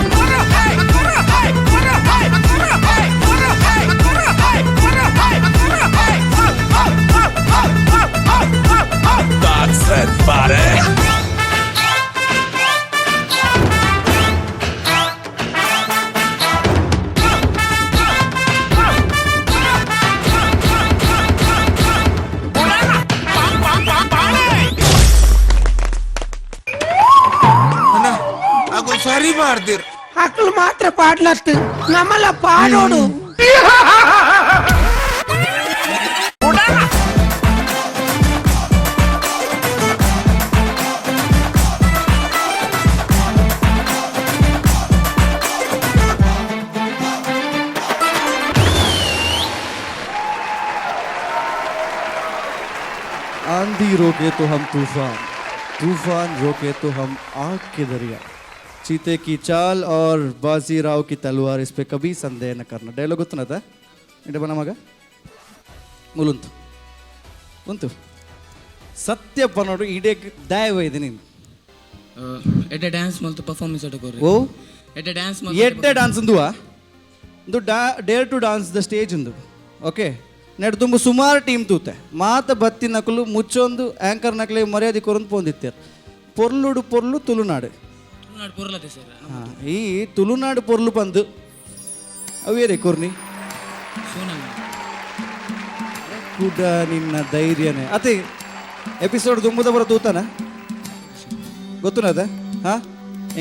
Speaker 11: That's it, buddy.
Speaker 10: ಸರಿ ಮಾಡ್ದಿರ್
Speaker 6: ಮಕ್ಕಳು ಮಾತ್ರ ಪಾಡ್ಲತ್ತು ನಮ್ಮಲ್ಲ ಪಾಡೋಡು
Speaker 2: आंधी रोके तो हम तूफान, तूफान रोके तो हम आग के दरिया, चीते की चाल और बाजीराव की तलवार, इस पे कभी संदेह न करना. ಡೈಲಾಗ್ ಗೊತ್ತನದ ಇಂಡ ಬನ ಮಗ ಮುಲುಂತು ಉಂತು ಸತ್ಯ ಪನೋಡು ಇಡೆ ದಯವ ಇದೆ ನೀನು
Speaker 6: ಎಡ್ಡೆ ಡ್ಯಾನ್ಸ್ ಮಲ್ತು ಪರ್ಫಾರ್ಮೆನ್ಸ್ ಅಡಕೋರಿ
Speaker 2: ಓ
Speaker 6: ಎಡ್ಡೆ ಡ್ಯಾನ್ಸ್
Speaker 2: ಎಡ್ಡೆ ಡ್ಯಾನ್ಸ್ ಅಂದುವಾ ಒಂದು dare to dance the stage ಅಂದು ಓಕೆ ನೆಡ್ ತುಂಬ ಸುಮಾರು ಟೀಮ್ ತೂತೆ ಮಾತ ಬತ್ತಿ ನಕಲು ಮುಚ್ಚೊಂದು ಆ್ಯಂಕರ್ ನಕಲೆ ಮರ್ಯಾದೆ ಕೊರಂದು ಪೋಂದಿತ್ತಾರೆ ಪೊರ್ಲುಡು ಪೊರ್ಲು ತುಳುನಾಡು
Speaker 6: ಪೂರ್ಲತೆ ಸರ್
Speaker 2: ಹಾಂ ಈ ತುಳುನಾಡು ಪೊರ್ಲು ಬಂದು ಅವೇರೇ ಕೊರ್ನಿ ಕೂಡ ನಿನ್ನ ಧೈರ್ಯನೇ ಅದೇ ಎಪಿಸೋಡ್ ತುಂಬದ ಬರ ತೂತಾನ ಗೊತ್ತುನದ ಹಾಂ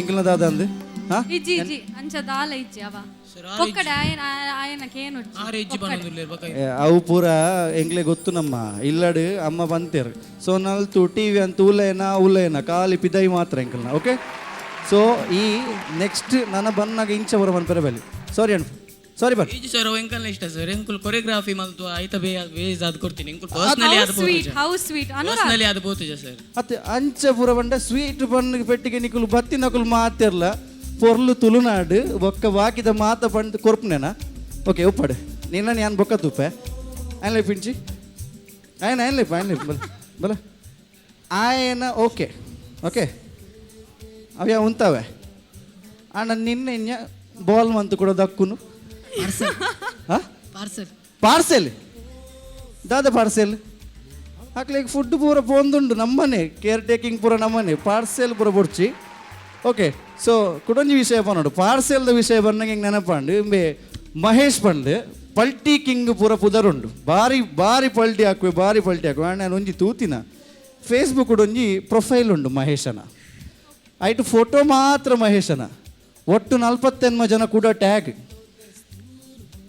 Speaker 2: ಎಂಕಲ್ನದಾದ ಅಂದು ಹಾಂ
Speaker 4: ಇಜ್ಜಿ ಇಜ್ಜಿ ಅಂಚ ದಾಲ ಇಜ್ಜಿ ಅವ ಒಕ್ಕಡೆ ಆಯನಕೇನು
Speaker 2: ಅವು ಪೂರ ಎಂಗ್ಲೆ ಗೊತ್ತು ನಮ್ಮ ಇಲ್ಲಡು ಅಮ್ಮ ಬಂತೇರು ಸೊ ನಲ್ತು ಟಿ ವಿ ಅಂತ ಉಲೇನ ಖಾಲಿ ಪಿದೈ ಮಾತ್ರ ಎಂಕಲ್ನ ಓಕೆ ಸೊ ಈ ನೆಕ್ಸ್ಟ್ ನನ್ನ ಬನ್ನಾಗ ಇಂಚ ಬರ ಬನ್ಪೆರೆ ಬಲ್ಲಿ ಸಾರಿ ಅಣ್ಣ ಸಾರಿ ಬರ್
Speaker 6: ಈಜಿ ಸರ್ ಎಂಕಲ್ನ ಇಷ್ಟ ಸರ್ ಎಂಕುಲ್ ಕೊರಿಯೋಗ್ರಾಫಿ ಮಲ್ತು ಆಯ್ತ ಬೇಸ್ ಅದು ಕೊಡ್ತೀನಿ ಎಂಕುಲ್ ಪರ್ಸನಲಿ ಅದು
Speaker 4: ಸ್ವೀಟ್ ಹೌ ಸ್ವೀಟ್
Speaker 6: ಪರ್ಸನಲಿ ಅದು ಬೋತುಜ ಸರ್
Speaker 2: ಅತ್ತೆ ಅಂಚ ಪೂರ ಬಂಡ ಸ್ವೀಟ್ ಬಣ್ಣ ಪೆಟ್ಟಿಗೆ ನಿಕುಲು ಬತ್ತಿ ನಕುಲು ಮಾತಿರ್ಲ ಪೊರ್ಲು ತುಳುನಾಡು ಬೊಕ್ಕ ಬಾಕಿದ ಮಾತ ಬಂದು ಕೊರ್ಪನೇನ ಓಕೆ ಉಪ್ಪಡು ನಿನ್ನ ನಾನು ಬೊಕ್ಕ ತುಪ್ಪೆ ಆಯ್ನ ಪಿಂಚಿ ಆಯ್ನ ಆಯ್ನ ಬಲ ಬಲ ಆಯನ ಓಕೆ ಓಕೆ ಅವ್ಯಾ ಉಂತವೆ ಅಣ್ಣ ನಿನ್ನೆ ಬಾಲ್ ಮಂತು ಕೂಡ ದಕ್ಕುನು ಪಾರ್ಸೆಲ್ ದಾದ ಪಾರ್ಸೆಲ್ ಹಾಕ್ಲಿಕ್ಕೆ ಫುಡ್ ಪೂರ ಪೋಂದುಂಡು ನಮ್ಮನೆ ಕೇರ್ ಟೇಕಿಂಗ್ ಪೂರ ನಮ್ಮನೆ ಪಾರ್ಸೆಲ್ ಪೂರ ಬೊಡ್ಚಿ ಓಕೆ ಸೊ ಕುಡೊಂಜಿ ವಿಷಯ ಪನ್ನೋಡು ಪಾರ್ಸೆಲ್ದ ವಿಷಯ ಬಂದಾಗ ಹಿಂಗೆ ನೆನಪಂಡು ಇಂಬೆ ಮಹೇಶ್ ಪಂಡು ಪಲ್ಟಿ ಕಿಂಗ್ ಪೂರ ಪುದರುಂಡು ಬಾರಿ ಪಲ್ಟಿ ಹಾಕುವೆ ನಾನು ಒಂಜಿ ತೂತಿನ ಫೇಸ್ಬುಕ್ ಒಂಜಿ ಪ್ರೊಫೈಲ್ ಉಂಡು ಮಹೇಶನ ಐಟು ಫೋಟೋ ಮಾತ್ರ ಮಹೇಶನ ಒಟ್ಟು 48 ಜನ ಕೂಡ ಟ್ಯಾಗ್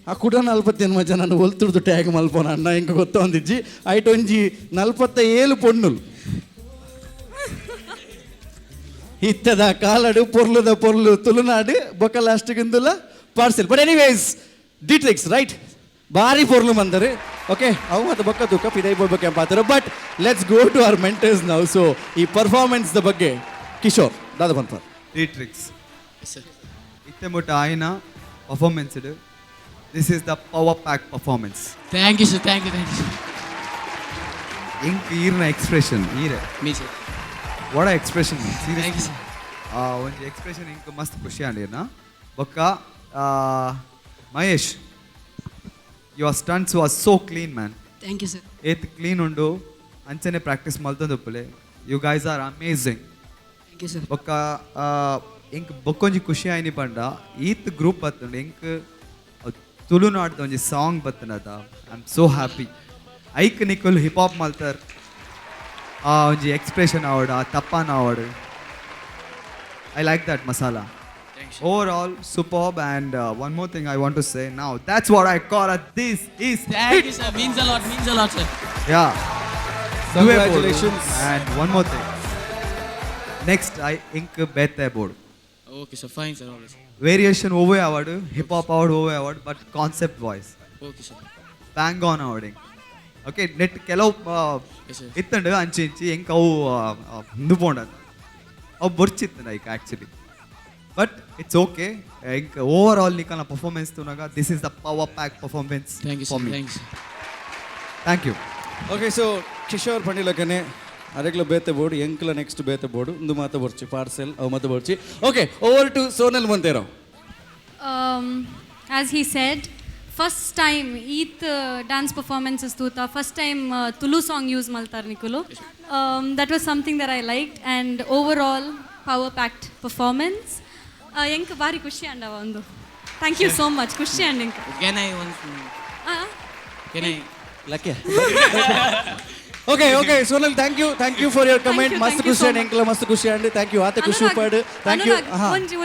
Speaker 2: ಆ ಕೂಡ 48 ಜನ ಒಲ್ತುಡ್ದು ಟ್ಯಾಗ್ ಮಲ್ಪೋನ ಅಣ್ಣ ಹಿಂಗೆ ಗೊತ್ತೊಂದಿಜ್ಜಿ ಐಟು ಒಂಜಿ 47 ಪೊಣ್ಣುಲು ಇತ್ತದ ಕಾಲಡು ಪೊರ್ಲುದ ಪೊರ್ಲು ತುಳುನಾಡು ಬೊಕ್ಕ ಲಾಸ್ಟಿಗಿಂದುಲ ಪಾರ್ಸೆಲ್ ಬಟ್ ಎನಿವೇಸ್ ಡಿಟ್ರಿಕ್ಸ್ ರೈಟ್ ಭಾರಿ ಪೊರ್ಲು ಬಂದರೆ ಓಕೆ ಅವು ಮತ್ತು ಬೊಕ್ಕ ತೂಕ ಪಿದೈ ಬೋಗ್ಬೇಕೆ ಪಾತ್ರ but let's go to our mentors now so ಈ ಪರ್ಫಾರ್ಮೆನ್ಸ್ದ ಬಗ್ಗೆ ಕಿಶೋರ್ ದಾದ ಬಂತ
Speaker 8: ಡಿಟ್ರಿಕ್ಸ್ ಇತ್ತೆ ಮುಟ್ಟ ಆಯ್ನ ಪರ್ಫಾರ್ಮೆನ್ಸ್ ಇಡು this is the power pack performance
Speaker 6: thank you sir thank you
Speaker 8: ಇಂಕ್ ಈರ್ನ ಎಕ್ಸ್ಪ್ರೆಷನ್ ಈರೆ
Speaker 6: ಮೀ sir
Speaker 8: what expression
Speaker 6: thank you sir
Speaker 8: ಒಂದು ಎಕ್ಸ್ಪ್ರೆಷನ್ ಇಂಕ್ ಮಸ್ತ್ ಖುಷಿ ಆಂಡಿರ್ನ ಬೊಕ್ಕ Mahesh your stunts was so clean man
Speaker 6: thank you sir
Speaker 8: ಏತ್ ಕ್ಲೀನ್ ಉಂಡು ಅಂಚನೆ ಪ್ರಾಕ್ಟೀಸ್ ಮಲ್ತೊಂದುಪ್ಪಲೆ you guys are amazing
Speaker 6: thank you sir
Speaker 8: ಬೊಕ್ಕ ಇಂಕ್ ಬೊಕ್ಕೊಂಜಿ ಖುಷಿ ಆಯ್ನಿ ಪಂಡ ಈತ್ ಗ್ರೂಪ್ ಬತ್ತುಂಡು ಇಂಕ್ ತುಳುನಾಡ್ದು ಒಂಜಿ ಸಾಂಗ್ ಬತ್ತನದ ಐ ಆಮ್ ಸೋ ಹ್ಯಾಪಿ ಐಕ್ ನಿಕುಲ್ ಹಿಪ್ ಹಾಪ್ ಮಲ್ತರ್ ಆ ಒಂಜಿ ಎಕ್ಸ್ಪ್ರೆಷನ್ ಆವಡ್ ಆ ತಪ್ಪಾನ ಆವಡ್ I like that masala overall superb and one more thing I want to say now that's what I call this is
Speaker 6: thank you sir means a lot sir
Speaker 8: yeah
Speaker 2: congratulations
Speaker 8: and one more thing next I ink bete board
Speaker 6: okay sir fine sir always
Speaker 8: variation over award hip hop award over award but concept voice
Speaker 6: okay sir
Speaker 8: bang on awarding okay ನೆಟ್ ಕೆಲವು ಇತ್ತಂಡು ಅಂಚಿ ಇಂಚಿ ಹೆಂಗೆ ಅವು ಮುಂದೆ ಪೋಂಡದು ಅವು ಬರ್ಚಿತ್ತು like actually but it's okay ಹೆಂಗೆ ಓವರ್ ಆಲ್ ನಿಕಲ್ನ ಪರ್ಫಾರ್ಮೆನ್ಸ್ ತುನಾಗ this is the power pack performance for me thank you
Speaker 2: okay so Kishore ಪಂಡಿಲಕನೆ ಅರೆಗ್ಲ ಬೇತೆ ಬೋರ್ಡು ಎಂಕ್ಲ ನೆಕ್ಸ್ಟ್ ಬೇತೆ ಬೋರ್ಡು ಒಂದು ಮಾತು ಬರ್ಚಿ ಪಾರ್ಸೆಲ್ ಅವು ಮಾತು ಬರ್ಚಿ ಓಕೆ ಓವರ್ ಟು ಸೋನಲ್ ಮಂತೇರಾವ್.
Speaker 4: As he said, first time eat dance performances tuta, first time Tulu song use maltar nikulu. That was something that I liked, and overall power packed performance. Enk bari kushi andava ondu. Thank you so much, kushi and enk.
Speaker 6: Can I once? Can I?
Speaker 2: Lucky. Okay, Sonal, thank you for your comment. Mast kushi and enkla mast kushi and thank you. Ate kushi pad. Thank you.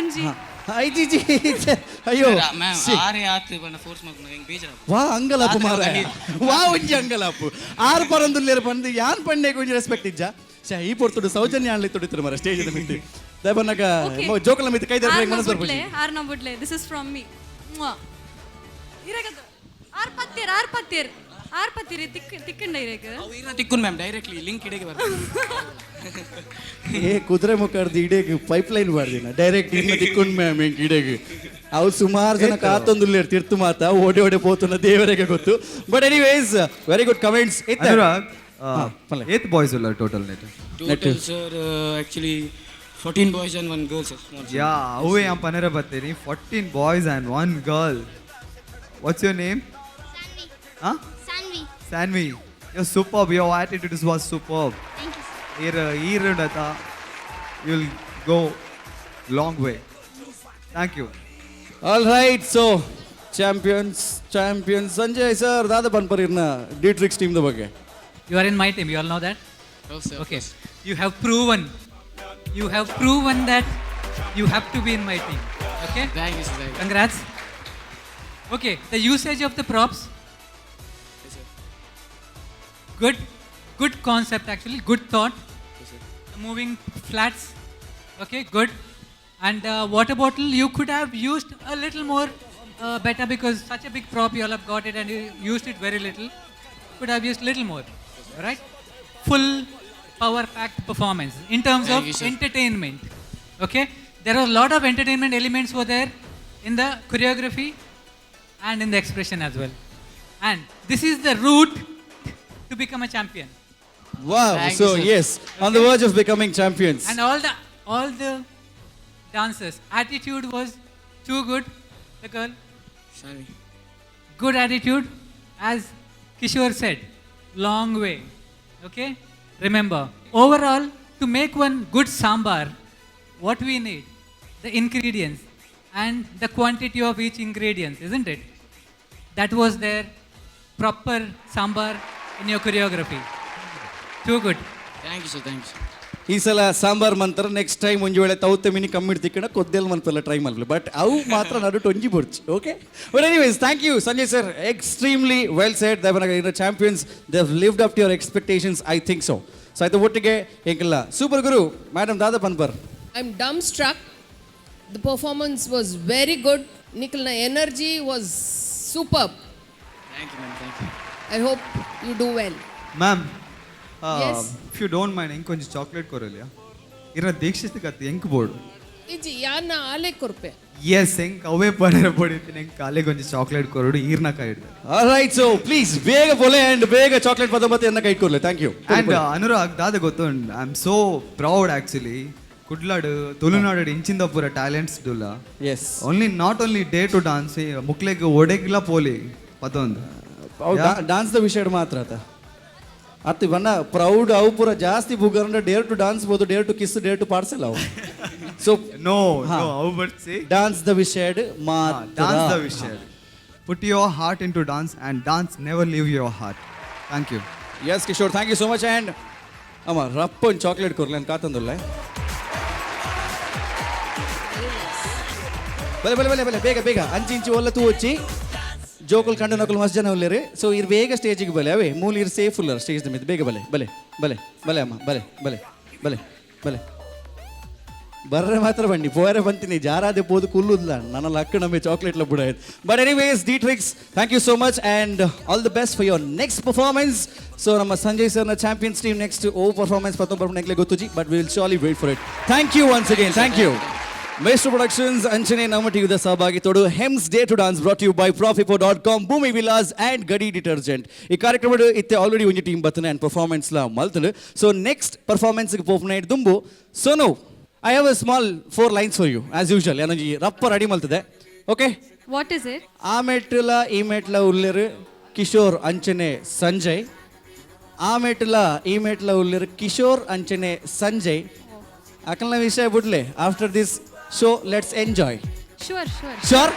Speaker 4: Onji.
Speaker 2: Ai ji. Ayo.
Speaker 6: Ma'am, aare aat bana force makna eng bejara.
Speaker 2: Wah angalapu mara. Wah onji angalapu. Aar parandulleru pandu yan panne konji respect ijja. Sha ee portudu saujanya anli tuditru mara stage ida mitti. Dabanaga jokala mitti kai darbe manas barboji.
Speaker 4: Arna budle. This is from me. Iregadu. Aar pattir tikkan direct.
Speaker 6: Avu ira tikkun ma'am directly link idege bartade.
Speaker 2: ಏ ಕುದುರೆ ಮುಖರ್ದು ಇಡೇಗೆ pipeline ಮಾಡ್ದಿನ direct ಇನ್ನು ತಿಕ್ಕೊಂಡು ma'am ಹೆಂಗೆ ಇಡೇಗೆ ಅವ್ರು ಸುಮಾರು ಜನ ಕಾತೊಂದುಲ್ಲೇರು ತಿರ್ತು ಮಾತ ಓಡಿ ಪೋತುನ ದೇವರಿಗೆ ಗೊತ್ತು but anyways very good comments
Speaker 8: ಏತ್ ಬಾಯ್ಸ್ ಇಲ್ಲ ಟೋಟಲ್ ನೆಟ್
Speaker 6: Total sir actually 14 boys and 1 girl sir.
Speaker 8: Yeah ಅವೇ ಆ ಪನರ ಬರ್ತೀನಿ 14 boys and 1 girl what's your name Sanvi. You're superb. Your attitude was superb.
Speaker 13: Thank you.
Speaker 8: You'll go long way. Thank you.
Speaker 2: All right, so champions. Sanjay sir, Dada Panparirna Dietrich team the ಬಗ್ಗೆ.
Speaker 7: You are in my team, you all know that?
Speaker 6: Oh sir.
Speaker 7: Okay. You have proven that you have to be in my team. Okay?
Speaker 6: Thank you sir.
Speaker 7: Congrats. Okay, the usage of the props. Good concept actually, good thought. Moving flats, okay, good. And water bottle, you could have used a little more better because such a big prop you all have got it and you used it very little. Could have used little more, right? Full power packed performance in terms of entertainment, okay. There are a lot of entertainment elements were there in the choreography and in the expression as well. And this is the route to become a champion.
Speaker 2: Wow, so yes, on the verge of becoming champions.
Speaker 7: And all the dancers attitude was too good. The girl,
Speaker 6: Sorry.
Speaker 7: good attitude, as Kishore said, long way. Okay, remember, overall, to make one good sambar, what we need, the ingredients and the quantity of each ingredient, isn't it? That was their proper sambar in your choreography. Too good.
Speaker 6: Thank you sir.
Speaker 2: ಈ ಸಲ sambar ಮಂತರ next time ಒಂಜಿ ವೇಳೆ ತೌತೆ mini ಕಮ್ಮಿ ತಿಕ್ಕಣ ಕೊದ್ದೆಲ್ ಮನ್ಪೆಲ್ಲ try ಮಾಡಲಿ but ಅವು ಮಾತ್ರ ನಡು ಟೊಂಜಿ ಬರ್ಚಿ okay but anyways thank you Sanjay sir extremely well said Devanagara champions they have lived up to your expectations I think so ಆಯ್ತು ಒಟ್ಟಿಗೆ ಎಂಕಿಲ್ಲ ಸೂಪರ್ ಗುರು ಮೇಡಮ್ ದಾದಾ ಪನ್ಪರ್
Speaker 9: I'm dumbstruck. The performance was very good. Nikhil's energy was superb.
Speaker 6: Thank you ma'am. Thank you.
Speaker 9: I hope you do well.
Speaker 8: Ma'am
Speaker 9: Yes.
Speaker 8: If you don't mind ಹೆಂಗೆ ಕೊಂಚ chocolate ಕೊರಲಿಯಾ ಇರ ದೀಕ್ಷಿತ ಕತ್ತಿ ಹೆಂಗೆ board
Speaker 9: Iji yana ale korpe.
Speaker 8: Yes ಹೆಂಗೆ ಅವೇ ಪನರ ಪಡಿತೀನಿ ಹೆಂಗೆ ಕಾಲಿಗೆ ಕೊಂಚ ಚಾಕ್ಲೇಟ್ ಕೊರಡು ಈರ್ನ ಕೈ ಹಿಡ್ದೆ
Speaker 2: ಆಲ್ರೈಟ್ ಸೊ ಪ್ಲೀಸ್ ಬೇಗ ಪೊಲೆ ಅಂಡ್ ಬೇಗ ಚಾಕ್ಲೇಟ್ ಪದ ಮತ್ತೆ ಅನ್ನ ಕೈ ಕೊಡ್ಲಿ ಥ್ಯಾಂಕ್ ಯು
Speaker 8: ಅಂಡ್ ಅನುರಾಗ್ ದಾದ ಗೊತ್ತು I am so proud actually ಕುಡ್ಲಾಡು ತುಳುನಾಡು ಇಂಚಿಂದ ಪೂರ ಟ್ಯಾಲೆಂಟ್ಸ್ ಡುಲ್ಲ
Speaker 2: yes
Speaker 8: only not only dare to dance ಮುಕ್ಲೆಗೆ ಒಡೆಗಿಲ್ಲ ಪೋಲಿ ಪದೊಂದು
Speaker 2: ಡಾನ್ಸ್ ದ ವಿಷಯ ಮಾತ್ರ ಆತ ಅತ್ತು ಬಣ್ಣ ಪ್ರೌಡ್ ಅವು ಪೂರ ಜಾಸ್ತಿ ಬುಗರಂಡ ಡೇರ್ ಟು ಡಾನ್ಸ್ ಬೋದು dare to kiss dare to parcel ಅವು ಸೊ
Speaker 8: ನೋ ಅವು ಬರ್ಸಿ
Speaker 2: ಡಾನ್ಸ್ ದ ವಿಷಯ
Speaker 8: ಡಾನ್ಸ್ ದ ವಿಷಯ put your heart into dance and dance never leave your heart thank you
Speaker 2: yes Kishore thank you so much and ಅಮ್ಮ ರಪ್ಪ ಒಂದು ಚಾಕ್ಲೇಟ್ ಕೊರ್ಲಿ ಅಂತ ಕಾತಂದುಲ್ಲ ಬಲೆ ಬೇಗ ಅಂಚಿ ಇಂಚಿ ಒಲ್ಲ ತೂ వచ్చి ಜೋಕುಲ್ ಕಂಡು ನಕಲು ಮಸ್ತ್ ಜನ ಉಳ್ಳೇರಿ ಸೊ ಇರ್ ಬೇಗ ಸ್ಟೇಜಿಗೆ ಬಲೆ ಅವೇ ಮೂಲ ಇರ್ ಸೇಫ್ ಉಲ್ಲರ ಸ್ಟೇಜ್ మీద ಬೇಗ ಬಲೆ ಅಮ್ಮ ಬಲೆ ಬರ್ರೆ ಮಾತ್ರ ಬನ್ನಿ ಪೋಯರೆ ಬಂತೀನಿ ಜಾರಾದೆ ಪೋದು ಕುಲ್ಲುದ್ಲ ನನ್ನ ಲಕ್ಕ ನಮಗೆ ಚಾಕ್ಲೇಟ್ಲ ಬುಡ ಬಟ್ ಎನಿವೇಸ್ ಡಿಟ್ರಿಕ್ಸ್ thank you so much and all the best for your next performance so ನಮ್ಮ ಸಂಜಯ್ ಸರ್ನ ಚಾಂಪಿಯನ್ಸ್ ಟೀಮ್ ನೆಕ್ಸ್ಟ್ ಪರ್ಫಾರ್ಮೆನ್ಸ್ ಪತ್ತೊಂಬತ್ತು ಗೊತ್ತುಜಿ but will surely wait for it thank you once again thank you maestro productions ಅಂಚನೆ ನಮ್ಮ ಟಿವಿದ ಸಹಭಾಗಿ ತೊಡು ಹೆಮ್ಸ್ dare to dance brought you by profipo.com Bhoomi Vilas and Ghadi detergent ಈ ಕಾರ್ಯಕ್ರಮದ ಇತ್ತೆ ಆಲ್ರೆಡಿ ಒಂಜಿ ಟೀಮ್ ಬತ್ತನೆ ಆ್ಯಂಡ್ ಪರ್ಫಾರ್ಮೆನ್ಸ್ಲ ಮಲ್ತನು ಸೊ ನೆಕ್ಸ್ಟ್ ಪರ್ಫಾರ್ಮೆನ್ಸ್ಗೆ ಪೋಪನ ದುಂಬು Sonu I have a small 4 lines for you as usual ಏನೊಂಜಿ ರಪ್ಪ ರೆಡಿ ಮಲ್ತದೆ ಓಕೆ
Speaker 4: ವಾಟ್ ಇಸ್ ಇಟ್
Speaker 2: ಆ ಮೆಟ್ಲ ಈ ಮೆಟ್ಲ ಉಲ್ಲೆರು ಕಿಶೋರ್ ಅಂಚನೆ ಸಂಜಯ್ ಆ ಮೆಟ್ಲ ಈ ಮೆಟ್ಲ ಉಲ್ಲೆರು ಕಿಶೋರ್ ಅಂಚನೆ ಸಂಜಯ್ ಅಕಲ್ನ ವಿಷಯ ಬಿಡ್ಲೆ after this show let's enjoy
Speaker 4: sure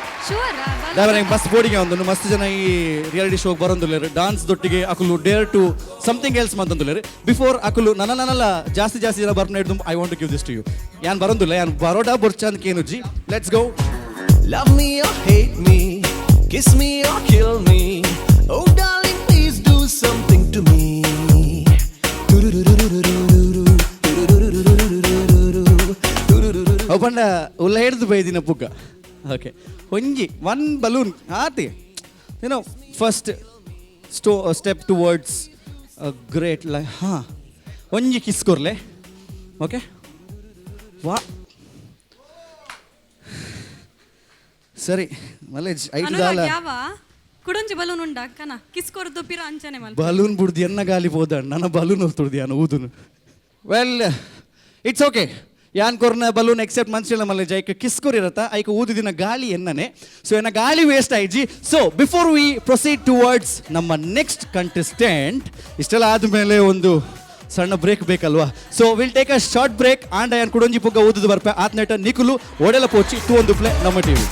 Speaker 2: ದಾವರ ಮಸ್ತ್ ಬೋರ್ಡಿಗೆ ಒಂದು ಮಸ್ತ್ ಜನ ಈ ರಿಯಾಲಿಟಿ ಶೋಗೆ ಬರೋದಿಲ್ಲ ಡಾನ್ಸ್ ದೊಟ್ಟಿಗೆ ಅಕುಲು ಡೇರ್ ಟು ಸಮಥಿಂಗ್ ಎಲ್ಸ್ ಮಂತಂದಿಲ್ಲ ಬಿಫೋರ್ ಅಕುಲು ನನ್ನಲ್ಲ ಜಾಸ್ತಿ ಜನ ಬರ್ನ ಹಿಡಿದು I want to give this to you ಯಾನ್ ಬರೋದಿಲ್ಲ ಯಾನ್ ಬರೋಡ ಬರ್ಚಂದ್ ಕೇನುಜಿ let's go
Speaker 10: Love me or hate me, kiss me or kill me. Oh darling, please do something to me.
Speaker 2: ಒಪ್ಪಂಡ ಉಲ್ಲ ಹಿಡಿದು ಬೈದಿನ ಪುಗ್ಗ ಓಕೆ ಒಂಜಿ ಒನ್ ಬಲೂನ್ ಆತಿ ಏನೋ ಫಸ್ಟ್ ಸ್ಟೆಪ್ ಟುವರ್ಡ್ಸ್ ಗ್ರೇಟ್ ಲೈ ಹಾಂ ಒಂಜಿ ಕಿಸ್ ಕೊರ್ಲೆ ಓಕೆ ವಾ ಸರಿ ಮಲೇಜ್ ಐದು ದಾಲ
Speaker 4: ಯಾವ ಕುಡಂಜಿ ಬಲೂನ್ ಉಂಡ ಕನ ಕಿಸ್ ಕೊರ್ದು ಪಿರ ಅಂಚನೆ ಮಲ್
Speaker 2: ಬಲೂನ್ ಬುಡ್ದು ಎನ್ನ ಗಾಲಿ ಬೋದ ನನ್ನ ಬಲೂನ್ ಹೊಲ್ತುಡ್ದು ಯಾನು ಊದುನು ವೆಲ್ ಇಟ್ಸ್ ಓಕೆ ಯಾನ್ ಕೊರ್ನ ಬಲೂನ್ ಎಕ್ಸೆಪ್ಟ್ ಮನ್ಸಿಲ್ಲ ಮಲ್ಲ ಐಕ ಕಿಸ್ ಕೊರಿರತ್ತ ಐಕ ಊದಿದಿನ ಗಾಳಿ ಎನ್ನನೆ ಸೊ ಎನ್ನ ಗಾಳಿ ವೇಸ್ಟ್ ಆಯ್ಜಿ so before we proceed towards ನಮ್ಮ ನೆಕ್ಸ್ಟ್ ಕಂಟೆಸ್ಟೆಂಟ್ ಇಷ್ಟೆಲ್ಲ ಆದಮೇಲೆ ಒಂದು ಸಣ್ಣ ಬ್ರೇಕ್ ಬೇಕಲ್ವಾ so will take a short break and ಯಾನ್ ಕುಡೊಂಜಿ ಪುಗ್ಗ ಊದುದು ಬರ್ಪೆ ಆತ್ನೆಟ ನಿಕುಲು ಒಡೆಲ ಪೋಚಿ ಟು ಒಂದು ಪ್ಲೇ ನಮ್ಮ TV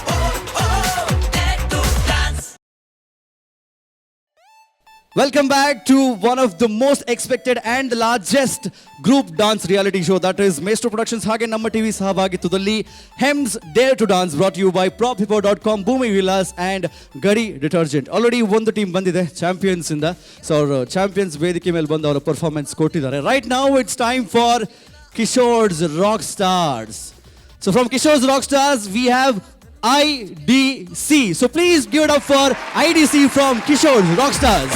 Speaker 2: Welcome back to one of the most expected and the largest group dance reality show, that is Maestro Productions ಹಾಗೆ ನಮ್ಮ ಟಿವಿ ಸಹಭಾಗಿತ್ವದಲ್ಲಿ ಹೆಮ್ಸ್ dare to dance brought you by profipo.com Bhoomi Vilas and Ghadi detergent already ಒಂದು team ಬಂದಿದೆ champions ಇಂದ so ಅವರು champions ವೇದಿಕೆ ಮೇಲೆ ಬಂದು ಅವರ ಪರ್ಫಾರ್ಮೆನ್ಸ್ ಕೊಟ್ಟಿದ್ದಾರೆ right now it's time for Kishore's rock stars so from Kishore's rock stars we have IDC. So please give it up for IDC from Kishore's Rockstars.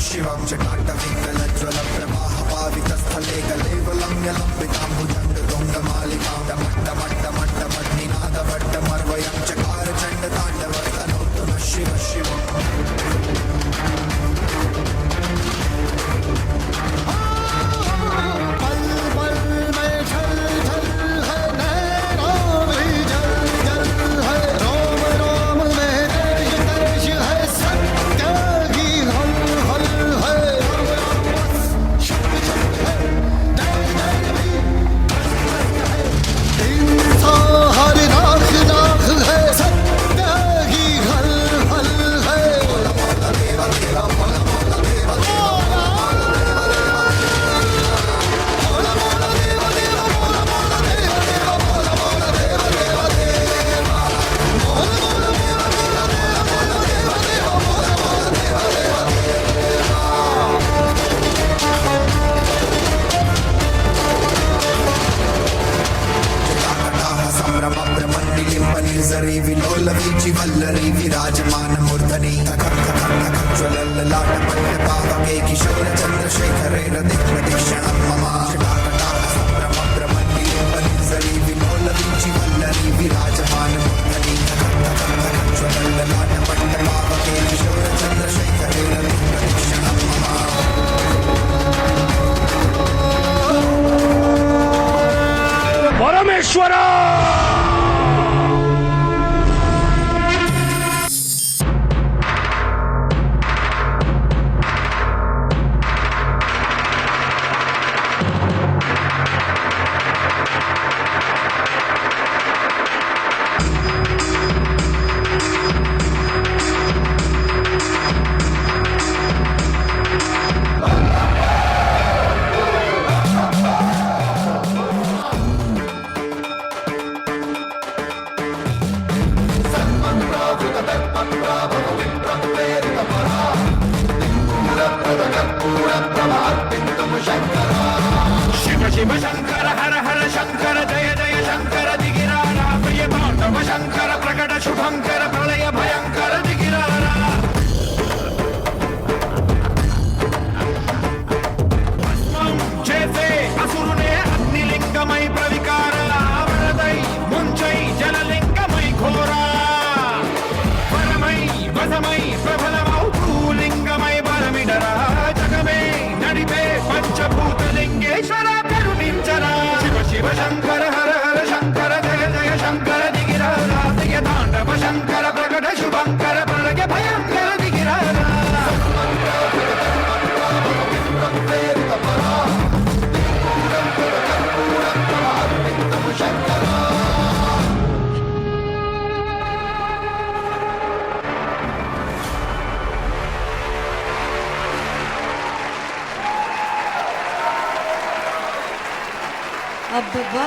Speaker 10: शिवं चटाटविकलज्वल प्रवाह पावितस्थले कलेवलं यलम्बिताम्बुजङ्गतुङ्गमालिकां डमट्टमट्टमट्टमट्निनादवट्टमर्वयं चकार चण्डताण्डवस्तनोतु नः शिव शिवम् जरी विलोलवीचि वल्लरी विराजमान मूर्धनि ज्वलल्ललाट पट्टपावके किशोर चन्द्रशेखरे रदिक्षणं मम जरी विलोलवीचि वल्लरी विराजमान मूर्धनि ज्वलल्ललाट पट्टपावके किशोर चन्द्रशेखरे रदिक्षणं मम
Speaker 11: परमेश्वरा
Speaker 10: शिव शिव शंकर हर हर शंकर जय जय शंकर दिगिरारा प्रिय तांडव शंकर प्रकट शुभंकर प्रलय भयंकर दिगिरारा भस्मं చేసే असुरुने अग्निलिंगमय प्रविकार वरदै मुंचै जललिंगमय घोरा परमై वसमై प्रबलमौ भूलिंगमय बलमिडरा जगमे नडिपे पंचभूतलिंगेश्वर करुणिंचरा शिव शिव शंकर हर हर शंकर जय जय शंकर दिगिरारा प्रिय तांडव शंकर प्रकट शुभंकर प्रलय भयंकर दिगिरारा
Speaker 3: ಅಬ್ಬಬ್ಬಾ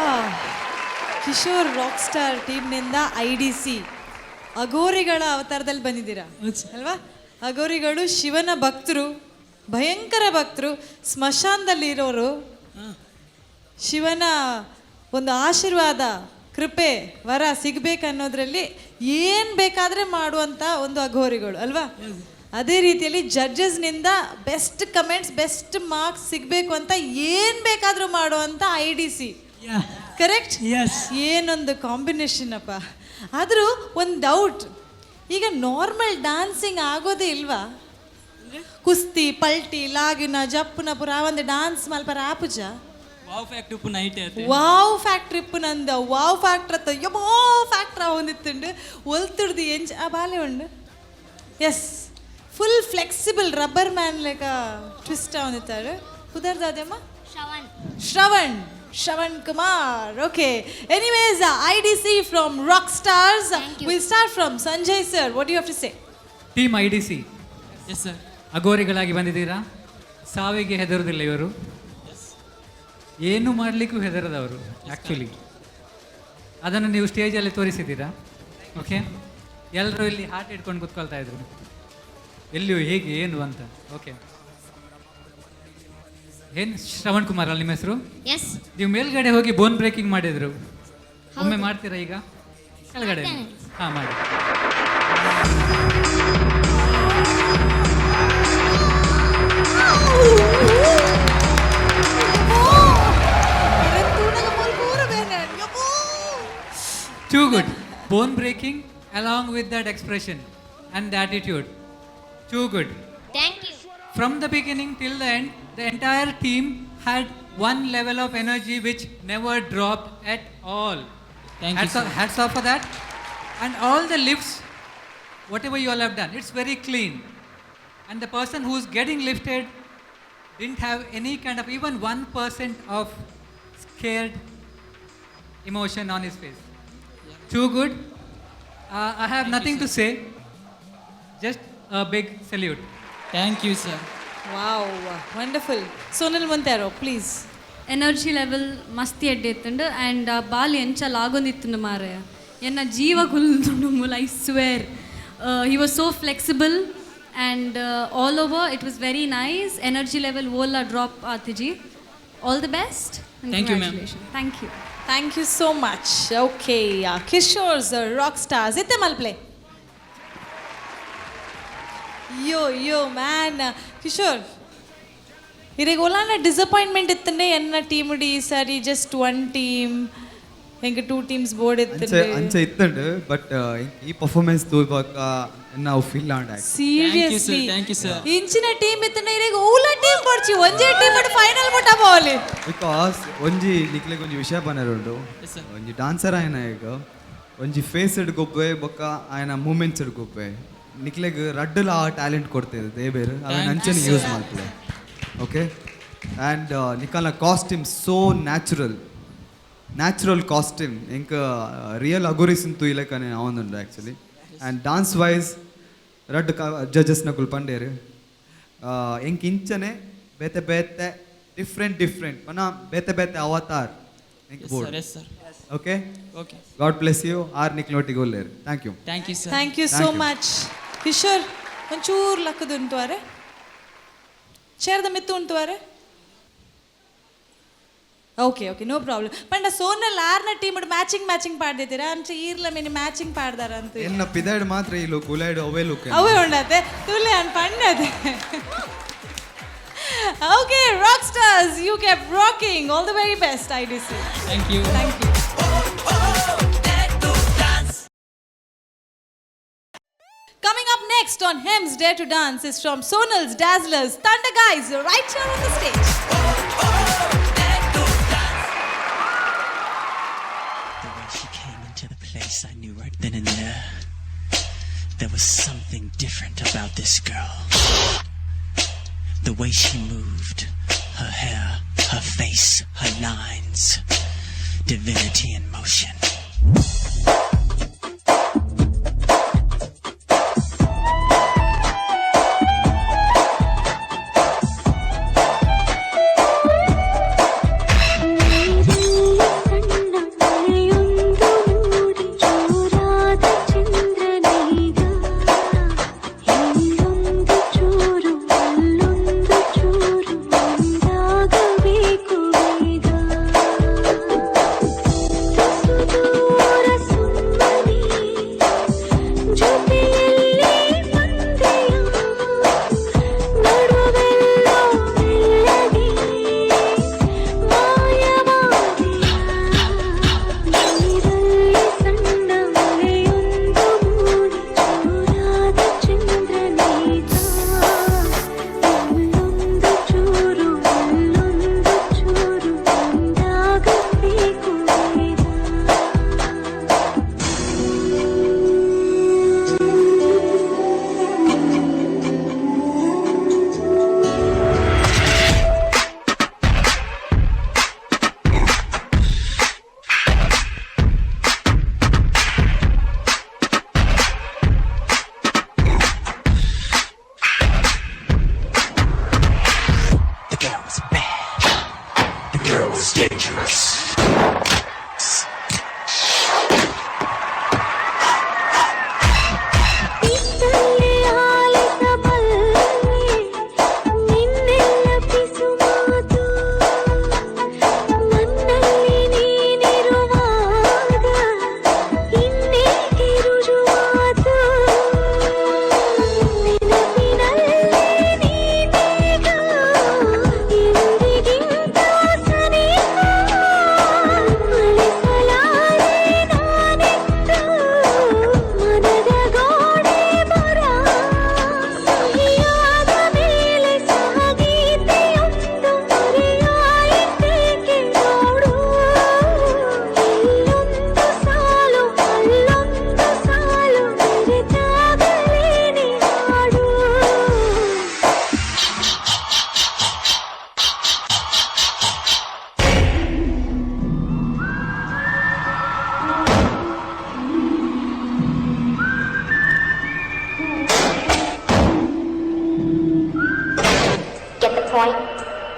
Speaker 3: ಕಿಶೋರ್ ರಾಕ್ ಸ್ಟಾರ್ ಟೀಮ್ನಿಂದ IDC ಅಘೋರಿಗಳ ಅವತಾರದಲ್ಲಿ ಬಂದಿದ್ದೀರಾ ಅಲ್ವಾ? ಅಘೋರಿಗಳು ಶಿವನ ಭಕ್ತರು, ಭಯಂಕರ ಭಕ್ತರು, ಸ್ಮಶಾನದಲ್ಲಿರೋರು. ಶಿವನ ಒಂದು ಆಶೀರ್ವಾದ, ಕೃಪೆ, ವರ ಸಿಗಬೇಕನ್ನೋದ್ರಲ್ಲಿ ಏನು ಬೇಕಾದರೆ ಮಾಡುವಂಥ ಒಂದು ಅಘೋರಿಗಳು ಅಲ್ವಾ? ಅದೇ ರೀತಿಯಲ್ಲಿ ಜಡ್ಜಸ್ನಿಂದ ಬೆಸ್ಟ್ ಕಮೆಂಟ್ಸ್, ಬೆಸ್ಟ್ ಮಾರ್ಕ್ಸ್ ಸಿಗಬೇಕು ಅಂತ ಏನು ಬೇಕಾದರೂ ಮಾಡುವಂಥ IDC. ಕರೆಕ್ಟ್? ಏನೊಂದು ಕಾಂಬಿನೇಷನ್ ಅಪ್ಪ. ಆದರೂ ಒಂದು ಡೌಟ್, ಈಗ ನಾರ್ಮಲ್ ಡ್ಯಾನ್ಸಿಂಗ್ ಆಗೋದೇ ಇಲ್ವಾ? ಕುಸ್ತಿ ಪಲ್ಟಿ ಲಾಗಿನ ಜಪ್ಪುನ ಪುರ ಒಂದು ಡ್ಯಾನ್ಸ್ ಮಲ್ಪರ ಆಪುಜ ವಾವ್ ಫ್ಯಾಕ್ಟ್ರಿ ಇಪ್ಪು ನಂದ ವಾವ್ ಫ್ಯಾಕ್ಟ್ರ್ ಅತ್ತ ಯಮೋ ಫ್ಯಾಕ್ಟ್ರ ಹೊಂದಿತ್ತುಂಡು ಒಲ್ತಿಡ್ದು ಎಂಚ ಆ ಬಾಲೆ ಉಂಡು. Yes, full flexible rubber man ಲೆಕ್ಕ ಟ್ವಿಸ್ಟ್ ಹೊಂದಿತ್ತಾರು. ಕುದರ್ದಾದ್ಯಮ್ಮ Shravan Kumar. Okay, anyways IDC from Rock Stars. We'll start from Sanjay sir. What do you have to say?
Speaker 7: Team IDC. Yes sir. ಅಘೋರಿಗಳಾಗಿ ಬಂದಿದ್ದೀರಾ. ಸಾವಿಗೆ ಹೆದರುವುದಿಲ್ಲ ಇವರು, ಏನು ಮಾಡಲಿಕ್ಕೂ ಹೆದರದವರು ಆ್ಯಕ್ಚುಲಿ. ಅದನ್ನು ನೀವು ಸ್ಟೇಜಲ್ಲಿ ತೋರಿಸಿದ್ದೀರಾ. ಓಕೆ, ಎಲ್ಲರೂ ಇಲ್ಲಿ ಹಾರ್ಟ್ ಇಟ್ಕೊಂಡು ಕೂತ್ಕೊಳ್ತಾ ಇದ್ರು, ಎಲ್ಲಿಯೂ ಹೇಗೆ ಏನು ಅಂತ. ಓಕೆ, ಏನು ಶ್ರವಣ್ ಕುಮಾರ್ ಅಲ್ಲ ನಿಮ್ಮ ಹೆಸರು?
Speaker 13: ಎಸ್.
Speaker 7: ನೀವು ಮೇಲ್ಗಡೆ ಹೋಗಿ ಬೋನ್ ಬ್ರೇಕಿಂಗ್ ಮಾಡಿದ್ರು, ಒಮ್ಮೆ ಮಾಡ್ತೀರಾ ಈಗ? ಕೆಳಗಡೆ ಹಾಂ ಮಾಡಿ. Too good. Bone breaking along with that expression and the attitude. Too good.
Speaker 13: Thank you.
Speaker 7: From the beginning till the end, the entire team had one level of energy which never dropped at all.
Speaker 6: Thank you, sir.
Speaker 7: Hats off for that. And all the lifts, whatever you all have done, it's very clean. And the person who's getting lifted didn't have any kind of even 1% of scared emotion on his face. Too good. I have nothing to say. Just a big salute.
Speaker 6: Thank you, sir.
Speaker 3: Wow, wonderful. Sonal Montero, please.
Speaker 4: Energy level ಮಸ್ತಿ ಎಡ್ಡೆತ್ತುಂಡು and ಆ ball ಎಂಚಲ್ ಆಗೊಂದಿತ್ತುಂಡು ಮಾರಾಯ ಎನ್ನ ಜೀವ ಕುಲ್ದುಂಡು ಮೂಲ. I swear he was so flexible and all over it was very nice. Energy level ಓಲ್ಲ drop ಆತಿಜಿ. All the best.
Speaker 6: Thank you, ma'am.
Speaker 4: Thank you.
Speaker 3: Thank you so much. Okay, Kishore's Rock Stars. Itte malple. Yo man, Kishore. Irege olana disappointment ittune enna team udi sari just one team. Enga two teams board ittune.
Speaker 8: ಅಂಚೆ ಇತ್ತಂಡು but ಈ performance ತೂಲ್ಬಾಕ ನಾವು feel ಆಂಡ್
Speaker 3: Seriously.
Speaker 6: Thank you, sir.
Speaker 3: ಇಂಚಿನ team ಇತ್ತನೆ ಇರೆಗೆ ಓಲ team ಬರ್ಚಿ ಒಂಜೆ ಟೀಮ್ ಅಡ್ ಫೈನಲ್ ಮುಟ ಬೋಲಿ.
Speaker 8: ಬಿಕಾಸ್ ಒಂಜಿ ನಿಕ್ಲೆಗ್ ಒಂಜಿ ವಿಷಯ ಬನ್ನರುಂಡು. ಒಂಜಿ ಡಾನ್ಸರ್ ಆಯ್ನ ಈಗ ಒಂಜಿ ಫೇಸ್ ಇಡ್ ಗೊಬ್ಬೆ ಬೊಕ್ಕ ಆಯ್ನ ಮೂಮೆಂಟ್ಸ್ ಇಡ್ ಗೊಬ್ಬೆ ನಿಕ್ಲೆಗ್ ರಡ್ಡಲ ಆ ಟ್ಯಾಲೆಂಟ್ ಕೊಡ್ತೇವೆ ದೇಬೇರು ಅವನ ಅಂಚೆನ ಯೂಸ್ ಮಾಡ್ತೇವೆ. ಓಕೆ, ಆ್ಯಂಡ್ ನಿಕಲ್ನ ಕಾಸ್ಟ್ಯೂಮ್ ಸೋ ನ್ಯಾಚುರಲ್ ಕಾಸ್ಟ್ಯೂಮ್ ಎಂಕ ರಿಯಲ್ ಅಗೋರಿಸಿನ ತುಯ್ಲಕನೆ ಅವನುಂಡು ಆ್ಯಕ್ಚುಲಿ. ಆ್ಯಂಡ್ ಡಾನ್ಸ್ ವೈಸ್ ರಡ್ ಜಡ್ಜಸ್ನ ಕುಲ್ಪಂಡೇರು ಎಂಕ್ ಇಂಚನೆ ಬೇತೆ ಬೇತೆ ಡಿಫ್ರೆಂಟ್ ಮನ ಬೇತೆ ಅವತಾರ್ ಎಂಕ್ board. Okay, God bless you. ಆರ್ ನಿಕ್ಲೋಟಿಗೆ ಒಲ್ಲೇರು. Thank you.
Speaker 6: Thank you, sir.
Speaker 3: Thank you so much. Kishore ಒಂಚೂರು ಲಕ್ಕದು ಉಂಟುವಾರೆ ಚೇರ್ದ ಮಿತ್ತು ಉಂಟುವಾರೆ ಓಕೆ ಓಕೆ ನೋ ಪ್ರಾಬ್ಲಮ್ ಪಂಡ ಸೋನಲ್ ಆರ್ನ ಟೀಮ್ ಮ್ಯಾಚಿಂಗ್ ಪಾಡ್ದಿದ್ದೀರಾ ಅಂಚೆ ಈರ್ಲ ಮೇನಿ ಮ್ಯಾಚಿಂಗ್ ಪಾಡ್ದಾರ ಅಂತ
Speaker 8: ಎನ್ನ ಪಿದಾಡ್ ಮಾತ್ರ ಈ ಲುಕ್ ಉಲಾಯ್ಡು ಅವೇ ಲುಕ್
Speaker 3: ಅವೇ ಉಂಡತೆ ತುಲೆ ಅನ್ ಪಂಡದೆ okay rock stars you keep rocking all the very best IDC
Speaker 6: thank you
Speaker 3: Coming up next on Hymns Dare to Dance is from Sonal's Dazzlers, Thunder Guys, right here on the stage.
Speaker 13: The way she came into the place, I knew right then and there was something different about this girl. The way she moved, her hair, her face, her lines, divinity in motion.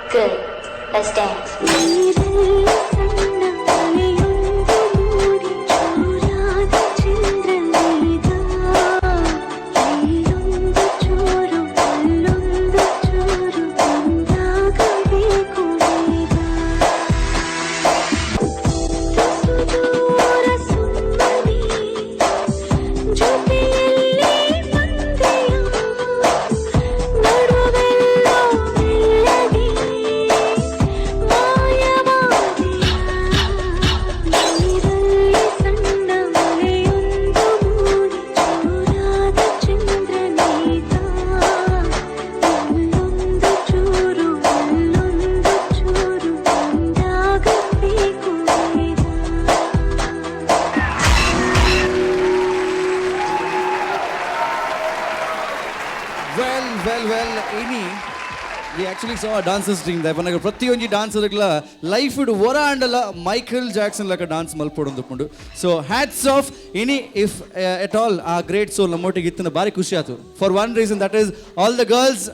Speaker 14: Good. Let's dance.
Speaker 2: We actually saw a dancer's dream there. When I ಪ್ರತಿಯೊಂದು ಡ್ಯಾನ್ಸರ್ಗಳ life ಇಡು ವರ ಅಂಡಲ್ಲ Michael Jackson ಲಕ dance ಮಲ್ಪೊಂದುಕೊಂಡು so hats off any if at all a great soul ನಮ್ಮೊಟ್ಟಿಗೆ ಇತ್ತನ ಭಾರಿ ಖುಷಿ ಆಯ್ತು for one reason that is all the girls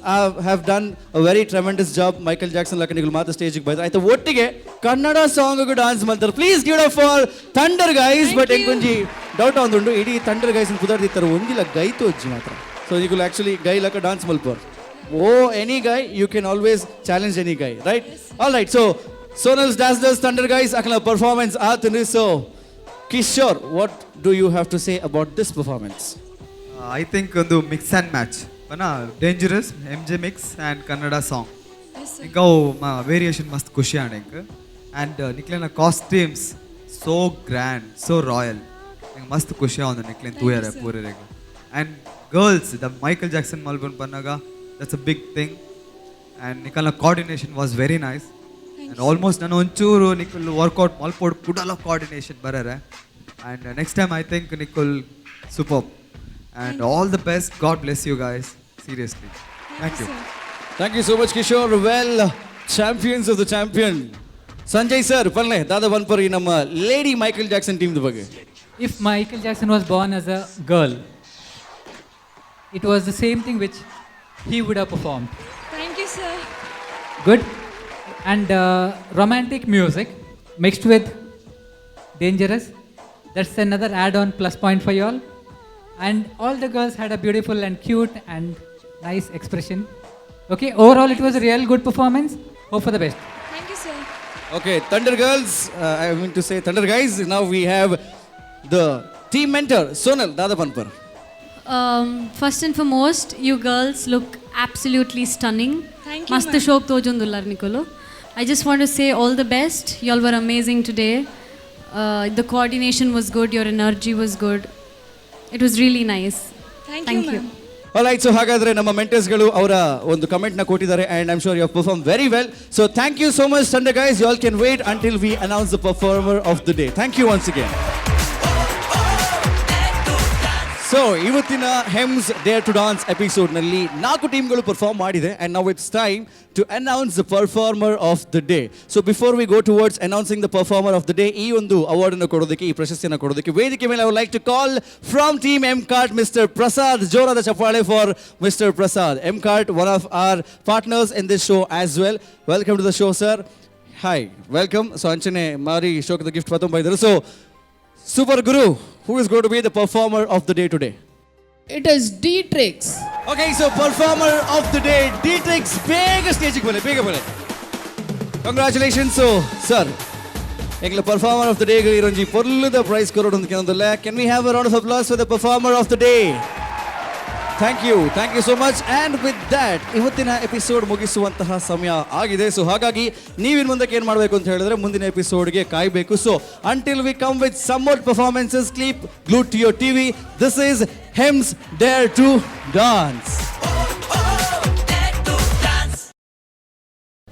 Speaker 2: have done a very tremendous job Michael Jackson ಲಕ ನೀವು ಮಾತ್ರ ಸ್ಟೇಜಿಗೆ ಬೈತಾರೆ ಆಯ್ತು ಒಟ್ಟಿಗೆ ಕನ್ನಡ ಸಾಂಗ್ ಡ್ಯಾನ್ಸ್ ಮಾಡ್ತಾರೆ please give up for thunder guys but ಎಂಕೊಂಜಿ ಡೌಟ್ ಒಂದುಂಡು ಇಡೀ ಥಂಡರ್ ಗೈಸ್ ಕುದರ್ದಿತ್ತಾರೆ ಒಂದಿಲ್ಲ ಗೈತು ಅಜ್ಜಿ ಮಾತ್ರ So you could actually guy like a dance malpur. Oh, any guy, you can always challenge any guy, right? All right, so Sonal's Dazzlers Thunder guys, akala performance aatunu. So Kishore, what do you have to say about this performance?
Speaker 8: I think ಒಂದು mix and match ಪನ dangerous M J mix and Kannada song ఇంకా variation ಮಸ್ತ್ ಖುಷಿ ಆಂಡ್ ಇಂಕ್ and ನಿಕ್ಲೆನ costumes so grand so royal ಇಂಗೆ ಮಸ್ತ್ ಖುಷಿ ಆಂದು ನಿಕ್ಲೆನ್ ತೂಯರೆ ಪೂರೆರೆಗೆ ಆ್ಯಂಡ್ ಗರ್ಲ್ಸ್ ದ ಮೈಕಲ್ ಜಾಕ್ಸನ್ ಮಲ್ಬನ್ ಪನ್ನಾಗ that's a big thing and ನಿಕಲ್ನ coordination was very nice and almost ನಾನು ಒಂಚೂರು ನಿಕಲ್ ವರ್ಕೌಟ್ ಮಲ್ಪೋಡ್ ಕುಡಲ ಕೋಆರ್ಡಿನೇಷನ್ ಬರರೆ and next time I think ನಿಕುಲ್ super and all the best. God bless you guys, seriously. Thank you.
Speaker 2: Thank you so much, Kishore. Well, champions of the champion. Sanjay sir, parle dada vanpari namma lady Michael Jackson team the ಬಗ್ಗೆ.
Speaker 7: If Michael Jackson was born as a girl, it was the same thing which he would have performed.
Speaker 4: Thank you, sir.
Speaker 7: Good. And romantic music mixed with dangerous. That's another add-on plus point for you all. And all the girls had a beautiful and cute and nice expression. Okay, overall it was a real good performance. Hope for the best.
Speaker 4: Thank you, sir.
Speaker 2: Okay, Thunder girls, I mean to say Thunder guys. Now we have the team mentor Sonal dada vanpar.
Speaker 4: First and foremost, you girls look absolutely stunning.
Speaker 3: Thank you,
Speaker 4: Mast shok tojundullar Nicolo. I just want to say all the best. You all were amazing today. The coordination was good. Your energy was good. It was really nice. Thank you.
Speaker 2: All right, so ಹಾಗಾದ್ರೆ ನಮ್ಮ mentors ಗಳು ಅವರ ಒಂದು comment ನ ಕೊಟ್ಟಿದ್ದಾರೆ and I'm sure you have performed very well. So thank you so much Thunder guys. You all can wait until we announce the performer of the day. Thank you once again. So ಇವತ್ತಿನ ಹೆಮ್ಸ್ dare to dance episode ನಲ್ಲಿ 4 ಟೀಮ್ಗಳು perform ಮಾಡಿದೆ and now it's time to announce the performer of the day. So before we go towards announcing the performer of the day, ಈ ಒಂದು award ಅನ್ನು ಕೊಡೋದಕ್ಕೆ ಈ ಪ್ರಶಸ್ತಿಯನ್ನು ಕೊಡೋದಕ್ಕೆ ವೇದಿಕೆ ಮೇಲೆ I would like to call from team M-Cart Mr. Prasad. ಜೋರಾದ ಚಪ್ಪಾಳೆ for Mr. Prasad. M-Cart, one of our partners in this show as well. Welcome to the show sir. Hi, welcome. So ಅಂಚನೆ ಮಾರಿ ಶೋಕದ gift ಪತಂ ಬೈದರು. So Super Guru, who is going to be the performer of the day today?
Speaker 9: It is D-Trix.
Speaker 2: Okay, so performer of the day, D-Trix. Bega stage ke bole, bega bole. Congratulations, so sir. Ekla performer of the day ಗೆ ಇರಂಜಿ ಪೊರ್ಲುದ price ಕೊರೋಡು ಕೆಲವೊಂದಲ್ಲ. Can we have a round of applause for the performer of the day? Thank you so much. And with that, ಇವತ್ತಿನ episode ಮುಗಿಸುವಂತಹ ಸಮಯ ಆಗಿದೆ. So ಹಾಗಾಗಿ ನೀವಿನ್ ಮುಂದಕ್ಕೆ ಏನು ಮಾಡಬೇಕು ಅಂತ ಹೇಳಿದ್ರೆ ಮುಂದಿನ ಎಪಿಸೋಡ್ಗೆ ಕಾಯಬೇಕು. So until we come with some more performances, keep glued to your TV. This is Hems Dare to Dance.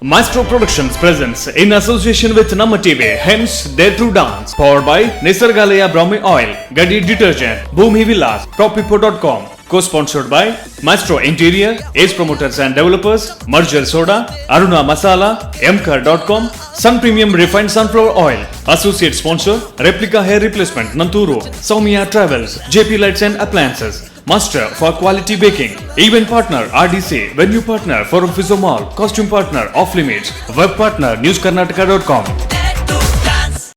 Speaker 1: Maestro Productions presents in association with Namma TV, Hems Dare to Dance, powered by Nisargalaya Brahmi Oil, Gadi Detergent, Bhumi Villas, Propipo.com. Co-sponsored by Maestro Interior, Ace Promoters and Developers, Marjal Soda, Aruna Masala, Mcar.com, Sun Premium Refined Sunflower Oil. Associate sponsor, Replica Hair Replacement, Nanturu, Soumya Travels, JP Lights and Appliances, Master for Quality Baking, Event Partner RDC, Venue Partner for Office Mall, Costume Partner Off Limits, Web Partner NewsKarnataka.com.